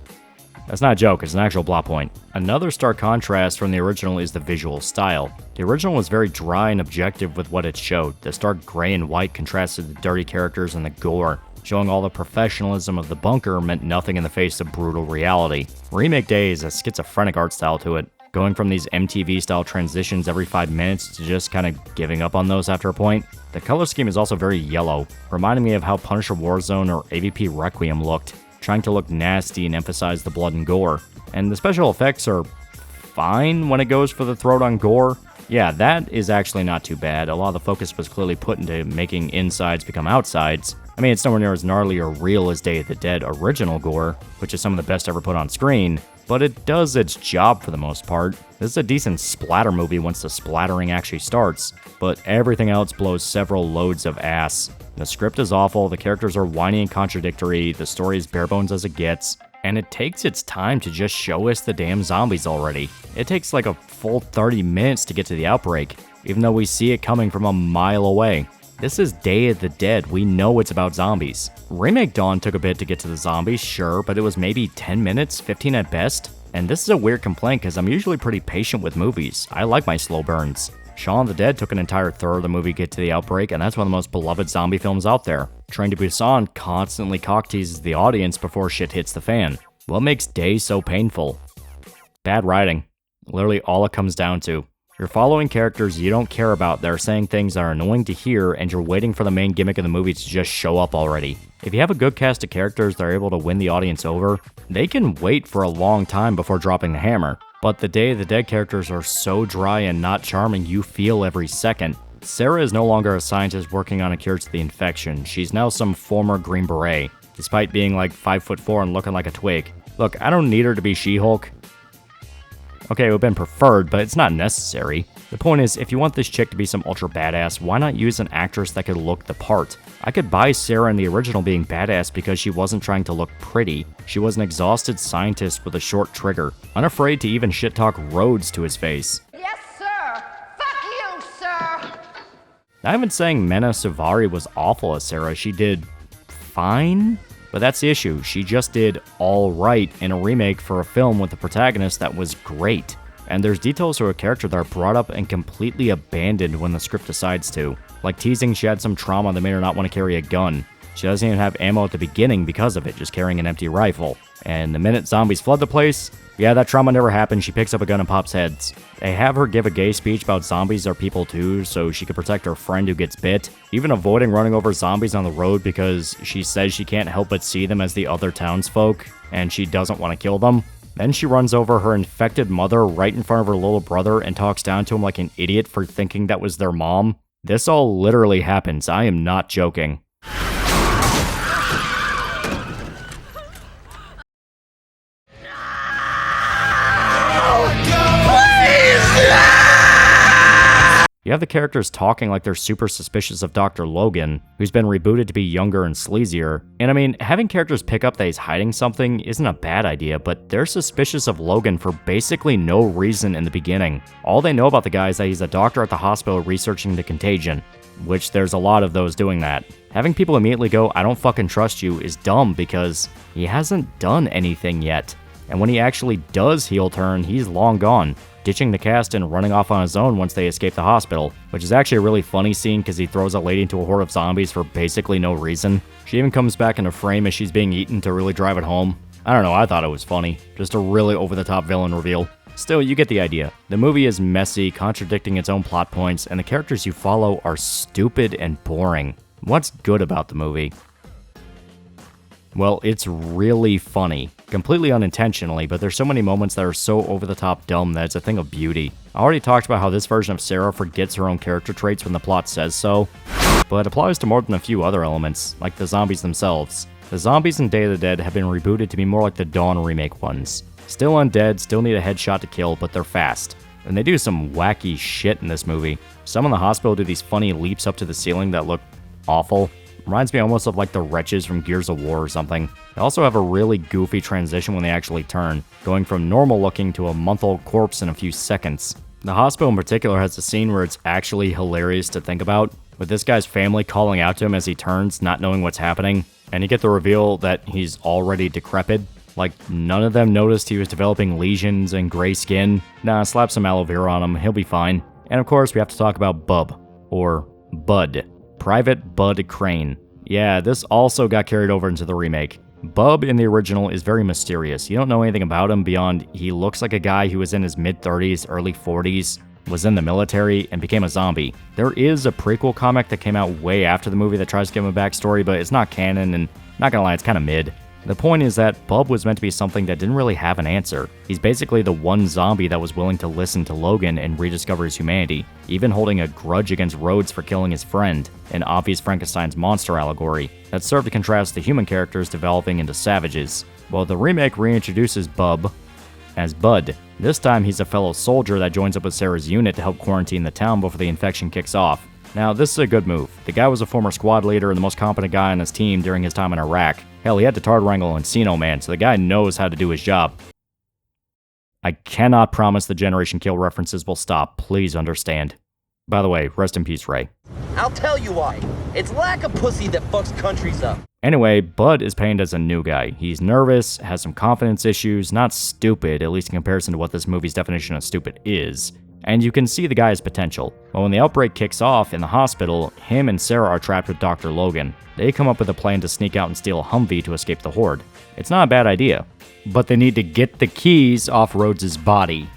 That's not a joke, it's an actual plot point. Another stark contrast from the original is the visual style. The original was very dry and objective with what it showed. The stark gray and white contrasted the dirty characters and the gore. showing all the professionalism of the bunker meant nothing in the face of brutal reality. Remake Day is a schizophrenic art style to it, going from these MTV-style transitions every 5 minutes to just kind of giving up on those after a point. The color scheme is also very yellow, reminding me of how Punisher Warzone or AVP Requiem looked, trying to look nasty and emphasize the blood and gore. And the special effects are fine when it goes for the throat on Gore. Yeah, that is actually not too bad. A lot of the focus was clearly put into making insides become outsides. I mean, it's nowhere near as gnarly or real as Day of the Dead original Gore, which is some of the best ever put on screen, but it does its job for the most part. This is a decent splatter movie once the splattering actually starts, but everything else blows several loads of ass. The script is awful, the characters are whiny and contradictory, the story is bare bones as it gets, and it takes its time to just show us the damn zombies already. It takes like a full 30 minutes to get to the outbreak, even though we see it coming from a mile away. This is Day of the Dead, we know it's about zombies. Remake Dawn took a bit to get to the zombies, sure, but it was maybe 10 minutes, 15 at best. And this is a weird complaint because I'm usually pretty patient with movies. I like my slow burns. Shaun of the Dead took an entire third of the movie to get to the outbreak, and that's one of the most beloved zombie films out there. Train to Busan constantly cock-teases the audience before shit hits the fan. What makes Day so painful? Bad writing. Literally all it comes down to. You're following characters you don't care about that are saying things that are annoying to hear, and you're waiting for the main gimmick of the movie to just show up already. If you have a good cast of characters that are able to win the audience over, they can wait for a long time before dropping the hammer. But the Day of the Dead characters are so dry and not charming you feel every second. Sarah is no longer a scientist working on a cure to the infection, she's now some former Green Beret, despite being like 5'4" and looking like a twig. Look, I don't need her to be She-Hulk. Okay, it would have been preferred, but it's not necessary. The point is, if you want this chick to be some ultra badass, why not use an actress that could look the part? I could buy Sarah in the original being badass because she wasn't trying to look pretty. She was an exhausted scientist with a short trigger, unafraid to even shit-talk Rhodes to his face. Yes, sir. Fuck you, sir. Not even saying Mena Suvari was awful as Sarah, she did fine? But that's the issue, she just did alright in a remake for a film with a protagonist that was great. And there's details to her character that are brought up and completely abandoned when the script decides to. Like teasing she had some trauma that made her not want to carry a gun. She doesn't even have ammo at the beginning because of it, just carrying an empty rifle. And the minute zombies flood the place, yeah, that trauma never happened, she picks up a gun and pops heads. They have her give a gay speech about zombies are people too, so she could protect her friend who gets bit, even avoiding running over zombies on the road because she says she can't help but see them as the other townsfolk, and she doesn't want to kill them. Then she runs over her infected mother right in front of her little brother and talks down to him like an idiot for thinking that was their mom. This all literally happens, I am not joking. You have the characters talking like they're super suspicious of Dr. Logan, who's been rebooted to be younger and sleazier. And I mean, having characters pick up that he's hiding something isn't a bad idea, but they're suspicious of Logan for basically no reason in the beginning. All they know about the guy is that he's a doctor at the hospital researching the contagion, which there's a lot of those doing that. Having people immediately go, "I don't fucking trust you," is dumb because he hasn't done anything yet. And when he actually does heel turn, he's long gone, ditching the cast and running off on his own once they escape the hospital, which is actually a really funny scene because he throws a lady into a horde of zombies for basically no reason. She even comes back into frame as she's being eaten to really drive it home. I don't know, I thought it was funny. Just a really over-the-top villain reveal. Still, you get the idea. The movie is messy, contradicting its own plot points, and the characters you follow are stupid and boring. What's good about the movie? Well, it's really funny. Completely unintentionally, but there's so many moments that are so over-the-top dumb that it's a thing of beauty. I already talked about how this version of Sarah forgets her own character traits when the plot says so, but it applies to more than a few other elements, like the zombies themselves. The zombies in Day of the Dead have been rebooted to be more like the Dawn remake ones. Still undead, still need a headshot to kill, but they're fast. And they do some wacky shit in this movie. Some in the hospital do these funny leaps up to the ceiling that look awful. Reminds me almost of like the wretches from Gears of War or something. They also have a really goofy transition when they actually turn, going from normal looking to a month-old corpse in a few seconds. The hospital in particular has a scene where it's actually hilarious to think about, with this guy's family calling out to him as he turns, not knowing what's happening, and you get the reveal that he's already decrepit. Like, none of them noticed he was developing lesions and gray skin. Nah, slap some aloe vera on him, he'll be fine. And of course, we have to talk about Bub, or Bud. Private Bud Crane. Yeah, this also got carried over into the remake. Bub in the original is very mysterious. You don't know anything about him beyond he looks like a guy who was in his mid-30s, early 40s, was in the military, and became a zombie. There is a prequel comic that came out way after the movie that tries to give him a backstory, but it's not canon, and not gonna lie, it's kinda mid. The point is that Bub was meant to be something that didn't really have an answer. He's basically the one zombie that was willing to listen to Logan and rediscover his humanity, even holding a grudge against Rhodes for killing his friend, an obvious Frankenstein's monster allegory that served to contrast the human characters developing into savages. While the remake reintroduces Bub as Bud. This time he's a fellow soldier that joins up with Sarah's unit to help quarantine the town before the infection kicks off. Now, this is a good move. The guy was a former squad leader and the most competent guy on his team during his time in Iraq. Hell, he had to Tard Wrangle Encino Man, so the guy knows how to do his job. I cannot promise the Generation Kill references will stop, please understand. By the way, rest in peace, Ray. I'll tell you why. It's lack of pussy that fucks countries up. Anyway, Bud is painted as a new guy. He's nervous, has some confidence issues, not stupid, at least in comparison to what this movie's definition of stupid is. And you can see the guy's potential. But when the outbreak kicks off in the hospital, him and Sarah are trapped with Dr. Logan. They come up with a plan to sneak out and steal a Humvee to escape the horde. It's not a bad idea, but they need to get the keys off Rhodes' body.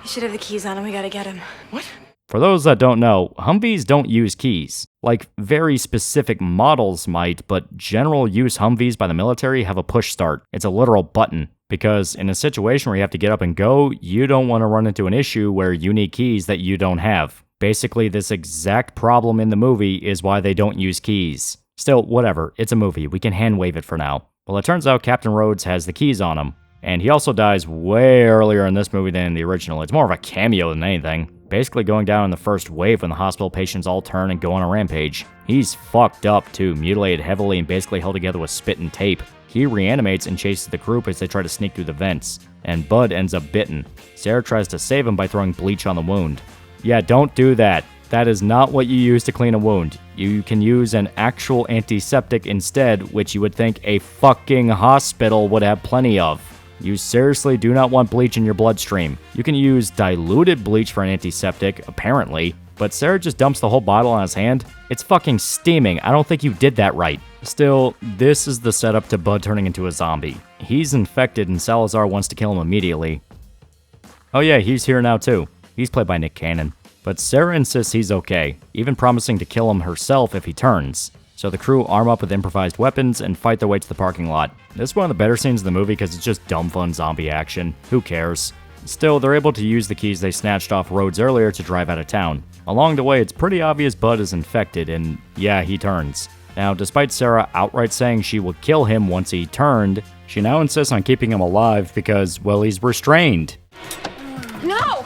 You should have the keys on him. We gotta get him. What? For those that don't know, Humvees don't use keys. Like, very specific models might, but general use Humvees by the military have a push start. It's a literal button. Because in a situation where you have to get up and go, you don't want to run into an issue where you need keys that you don't have. Basically, this exact problem in the movie is why they don't use keys. Still, whatever, it's a movie, we can hand wave it for now. Well, it turns out Captain Rhodes has the keys on him. And he also dies way earlier in this movie than in the original. It's more of a cameo than anything. Basically going down in the first wave when the hospital patients all turn and go on a rampage. He's fucked up too, mutilated heavily and basically held together with spit and tape. He reanimates and chases the group as they try to sneak through the vents, and Bud ends up bitten. Sarah tries to save him by throwing bleach on the wound. Yeah, don't do that. That is not what you use to clean a wound. You can use an actual antiseptic instead, which you would think a fucking hospital would have plenty of. You seriously do not want bleach in your bloodstream. You can use diluted bleach for an antiseptic, apparently, but Sarah just dumps the whole bottle on his hand. It's fucking steaming. I don't think you did that right. Still, this is the setup to Bud turning into a zombie. He's infected and Salazar wants to kill him immediately. Oh yeah, he's here now too. He's played by Nick Cannon. But Sarah insists he's okay, even promising to kill him herself if he turns. So the crew arm up with improvised weapons and fight their way to the parking lot. This is one of the better scenes in the movie because it's just dumb fun zombie action. Who cares? Still, they're able to use the keys they snatched off Rhodes earlier to drive out of town. Along the way, it's pretty obvious Bud is infected, and yeah, he turns. Now, despite Sarah outright saying she would kill him once he turned, she now insists on keeping him alive because, well, he's restrained. No!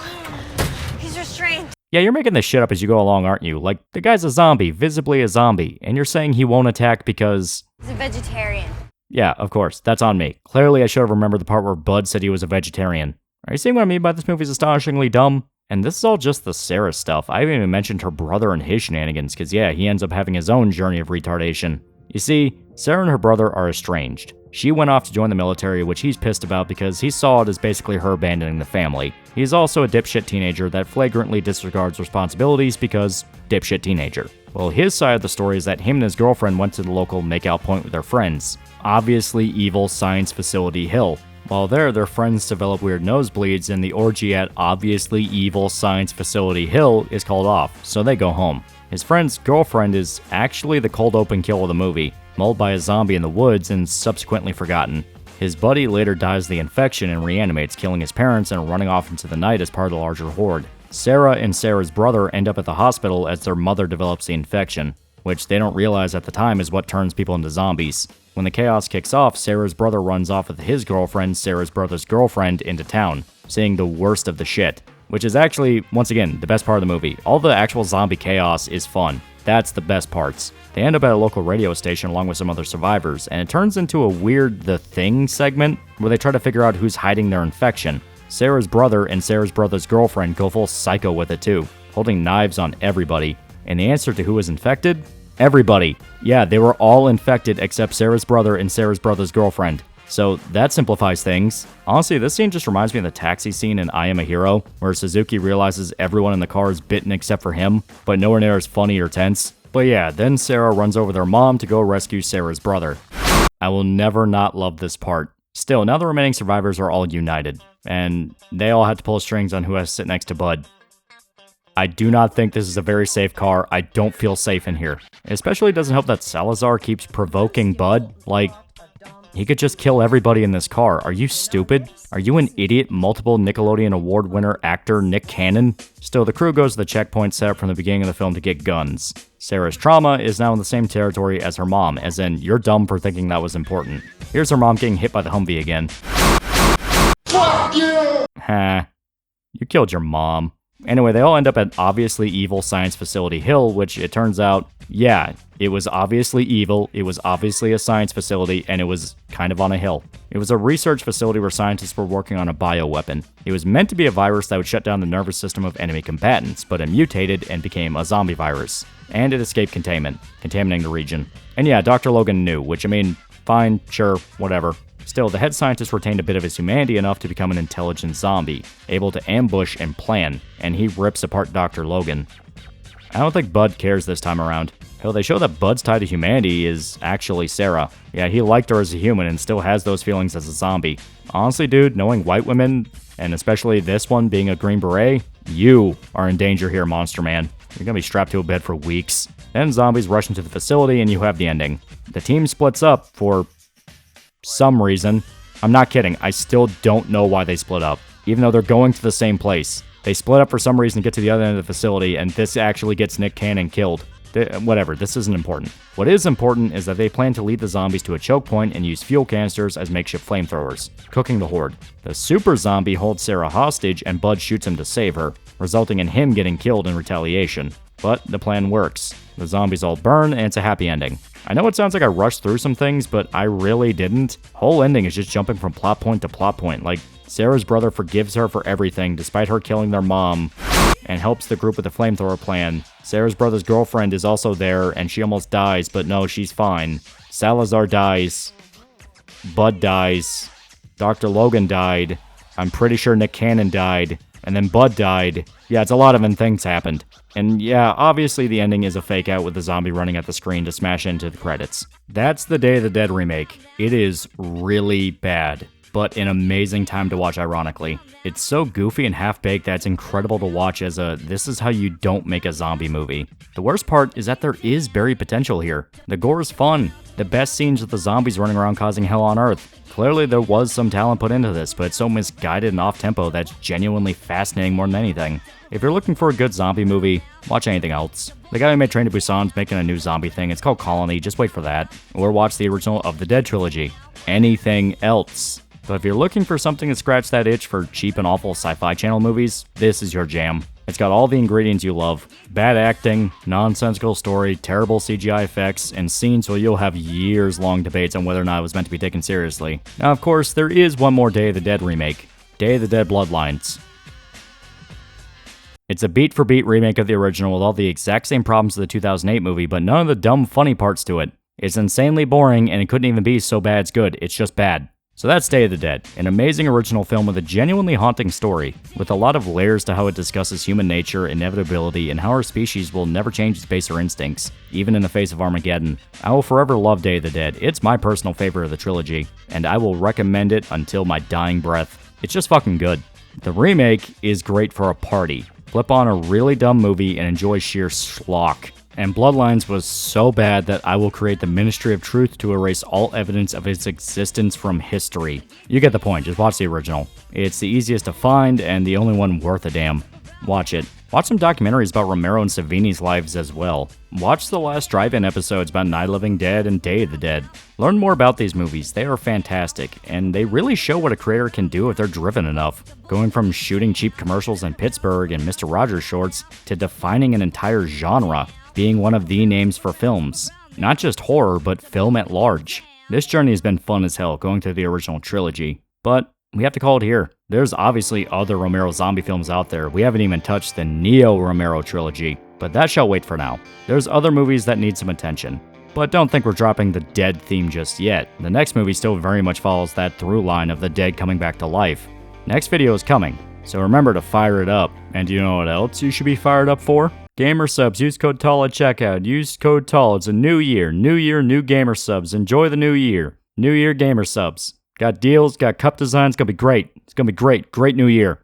He's restrained. Yeah, you're making this shit up as you go along, aren't you? Like, the guy's a zombie, visibly a zombie, and you're saying he won't attack because... He's a vegetarian. Yeah, of course, that's on me. Clearly, I should have remembered the part where Bud said he was a vegetarian. Are you seeing what I mean by this movie's astonishingly dumb? And this is all just the Sarah stuff. I haven't even mentioned her brother and his shenanigans, because yeah, he ends up having his own journey of retardation. You see, Sarah and her brother are estranged. She went off to join the military, which he's pissed about because he saw it as basically her abandoning the family. He's also a dipshit teenager that flagrantly disregards responsibilities because dipshit teenager. Well, his side of the story is that him and his girlfriend went to the local makeout point with their friends. Obviously evil Science Facility Hill. While there, their friends develop weird nosebleeds and the orgy at obviously evil Science Facility Hill is called off, so they go home. His friend's girlfriend is actually the cold open kill of the movie, mauled by a zombie in the woods and subsequently forgotten. His buddy later dies of the infection and reanimates, killing his parents and running off into the night as part of the larger horde. Sarah and Sarah's brother end up at the hospital as their mother develops the infection, which they don't realize at the time is what turns people into zombies. When the chaos kicks off, Sarah's brother runs off with his girlfriend, Sarah's brother's girlfriend, into town, seeing the worst of the shit. Which is actually, once again, the best part of the movie. All the actual zombie chaos is fun. That's the best parts. They end up at a local radio station along with some other survivors, and it turns into a weird The Thing segment where they try to figure out who's hiding their infection. Sarah's brother and Sarah's brother's girlfriend go full psycho with it too, holding knives on everybody. And the answer to who was infected? Everybody. Yeah, they were all infected except Sarah's brother and Sarah's brother's girlfriend. So that simplifies things. Honestly, this scene just reminds me of the taxi scene in I Am a Hero, where Suzuki realizes everyone in the car is bitten except for him, but nowhere near as funny or tense. But yeah, then Sarah runs over their mom to go rescue Sarah's brother. I will never not love this part. Still, now the remaining survivors are all united, and they all have to pull strings on who has to sit next to Bud. I do not think this is a very safe car. I don't feel safe in here. It especially doesn't help that Salazar keeps provoking Bud. Like, he could just kill everybody in this car. Are you stupid? Are you an idiot, multiple Nickelodeon award winner actor Nick Cannon? Still, the crew goes to the checkpoint set up from the beginning of the film to get guns. Sarah's trauma is now in the same territory as her mom, as in, you're dumb for thinking that was important. Here's her mom getting hit by the Humvee again. Fuck you! Ha. You killed your mom. Anyway, they all end up at obviously evil Science Facility Hill, which it turns out, yeah, it was obviously evil, it was obviously a science facility, and it was kind of on a hill. It was a research facility where scientists were working on a bioweapon. It was meant to be a virus that would shut down the nervous system of enemy combatants, but it mutated and became a zombie virus. And it escaped containment, contaminating the region. And yeah, Dr. Logan knew, which I mean, fine, sure, whatever. Still, the head scientist retained a bit of his humanity enough to become an intelligent zombie, able to ambush and plan, and he rips apart Dr. Logan. I don't think Bud cares this time around. Hell, they show that Bud's tie to humanity is actually Sarah. Yeah, he liked her as a human and still has those feelings as a zombie. Honestly, dude, knowing white women, and especially this one being a Green Beret, you are in danger here, Monster Man. You're gonna be strapped to a bed for weeks. Then zombies rush into the facility and you have the ending. The team splits up for some reason. I'm not kidding, I still don't know why they split up, even though they're going to the same place. They split up for some reason to get to the other end of the facility, and this actually gets Nick Cannon killed. Whatever, this isn't important. What is important is that they plan to lead the zombies to a choke point and use fuel canisters as makeshift flamethrowers, cooking the horde. The super zombie holds Sarah hostage and Bud shoots him to save her, resulting in him getting killed in retaliation. But the plan works. The zombies all burn, and it's a happy ending. I know it sounds like I rushed through some things, but I really didn't. Whole ending is just jumping from plot point to plot point. Like, Sarah's brother forgives her for everything, despite her killing their mom, and helps the group with the flamethrower plan. Sarah's brother's girlfriend is also there, and she almost dies, but no, she's fine. Salazar dies. Bud dies. Dr. Logan died. I'm pretty sure Nick Cannon died. And then Bud died. Yeah, it's a lot of things happened. And yeah, obviously the ending is a fake out with the zombie running at the screen to smash into the credits. That's the Day of the Dead remake. It is really bad, but an amazing time to watch ironically. It's so goofy and half-baked that it's incredible to watch as this is how you don't make a zombie movie. The worst part is that there is buried potential here. The gore is fun. The best scenes with the zombies running around causing hell on earth. Clearly there was some talent put into this, but it's so misguided and off-tempo that's genuinely fascinating more than anything. If you're looking for a good zombie movie, watch anything else. The guy who made Train to Busan's making a new zombie thing. It's called Colony, just wait for that. Or watch the original of the Dead trilogy. Anything else. But if you're looking for something to scratch that itch for cheap and awful Sci-Fi Channel movies, this is your jam. It's got all the ingredients you love. Bad acting, nonsensical story, terrible CGI effects, and scenes where you'll have years-long debates on whether or not it was meant to be taken seriously. Now, of course, there is one more Day of the Dead remake. Day of the Dead Bloodlines. It's a beat-for-beat remake of the original with all the exact same problems of the 2008 movie, but none of the dumb, funny parts to it. It's insanely boring, and it couldn't even be so bad it's good. It's just bad. So that's Day of the Dead, an amazing original film with a genuinely haunting story, with a lot of layers to how it discusses human nature, inevitability, and how our species will never change its baser instincts, even in the face of Armageddon. I will forever love Day of the Dead. It's my personal favorite of the trilogy, and I will recommend it until my dying breath. It's just fucking good. The remake is great for a party. Flip on a really dumb movie and enjoy sheer schlock. And Bloodlines was so bad that I will create the Ministry of Truth to erase all evidence of its existence from history. You get the point, just watch the original. It's the easiest to find and the only one worth a damn. Watch it. Watch some documentaries about Romero and Savini's lives as well. Watch the last drive-in episodes about Night of the Living Dead and Day of the Dead. Learn more about these movies, they are fantastic, and they really show what a creator can do if they're driven enough. Going from shooting cheap commercials in Pittsburgh and Mr. Rogers shorts to defining an entire genre, being one of the names for films. Not just horror, but film at large. This journey has been fun as hell, going through the original trilogy. But we have to call it here. There's obviously other Romero zombie films out there. We haven't even touched the Neo-Romero trilogy, but that shall wait for now. There's other movies that need some attention. But don't think we're dropping the Dead theme just yet. The next movie still very much follows that through line of the dead coming back to life. Next video is coming, so remember to fire it up. And do you know what else you should be fired up for? Gamer subs, use code TALL at checkout. Use code TALL. It's a new year, new gamer subs. Enjoy the new year. New year gamer subs. Got deals, got cup designs, gonna be great. It's gonna be great. Great new year.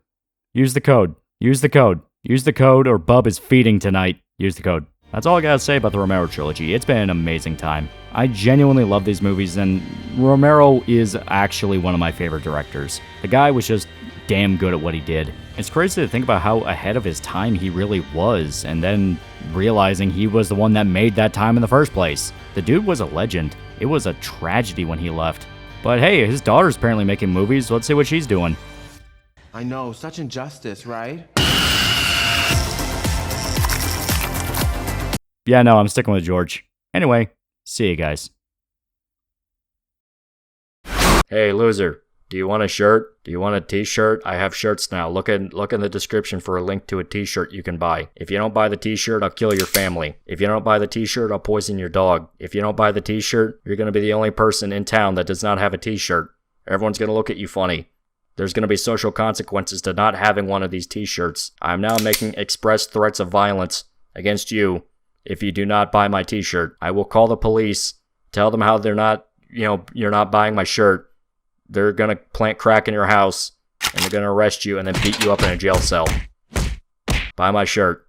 Use the code. Use the code. Use the code or Bub is feeding tonight. Use the code. That's all I gotta say about the Romero trilogy. It's been an amazing time. I genuinely love these movies, and Romero is actually one of my favorite directors. The guy was just damn good at what he did. It's crazy to think about how ahead of his time he really was, and then realizing he was the one that made that time in the first place. The dude was a legend. It was a tragedy when he left. But hey, his daughter's apparently making movies. Let's see what she's doing. I know, such injustice, right? Yeah, no, I'm sticking with George. Anyway, see you guys. Hey, loser. Do you want a shirt? Do you want a t-shirt? I have shirts now. Look in the description for a link to a t-shirt you can buy. If you don't buy the t-shirt, I'll kill your family. If you don't buy the t-shirt, I'll poison your dog. If you don't buy the t-shirt, you're going to be the only person in town that does not have a t-shirt. Everyone's going to look at you funny. There's going to be social consequences to not having one of these t-shirts. I'm now making express threats of violence against you if you do not buy my t-shirt. I will call the police, tell them how you're not buying my shirt. They're gonna plant crack in your house, and they're gonna arrest you and then beat you up in a jail cell. Buy my shirt.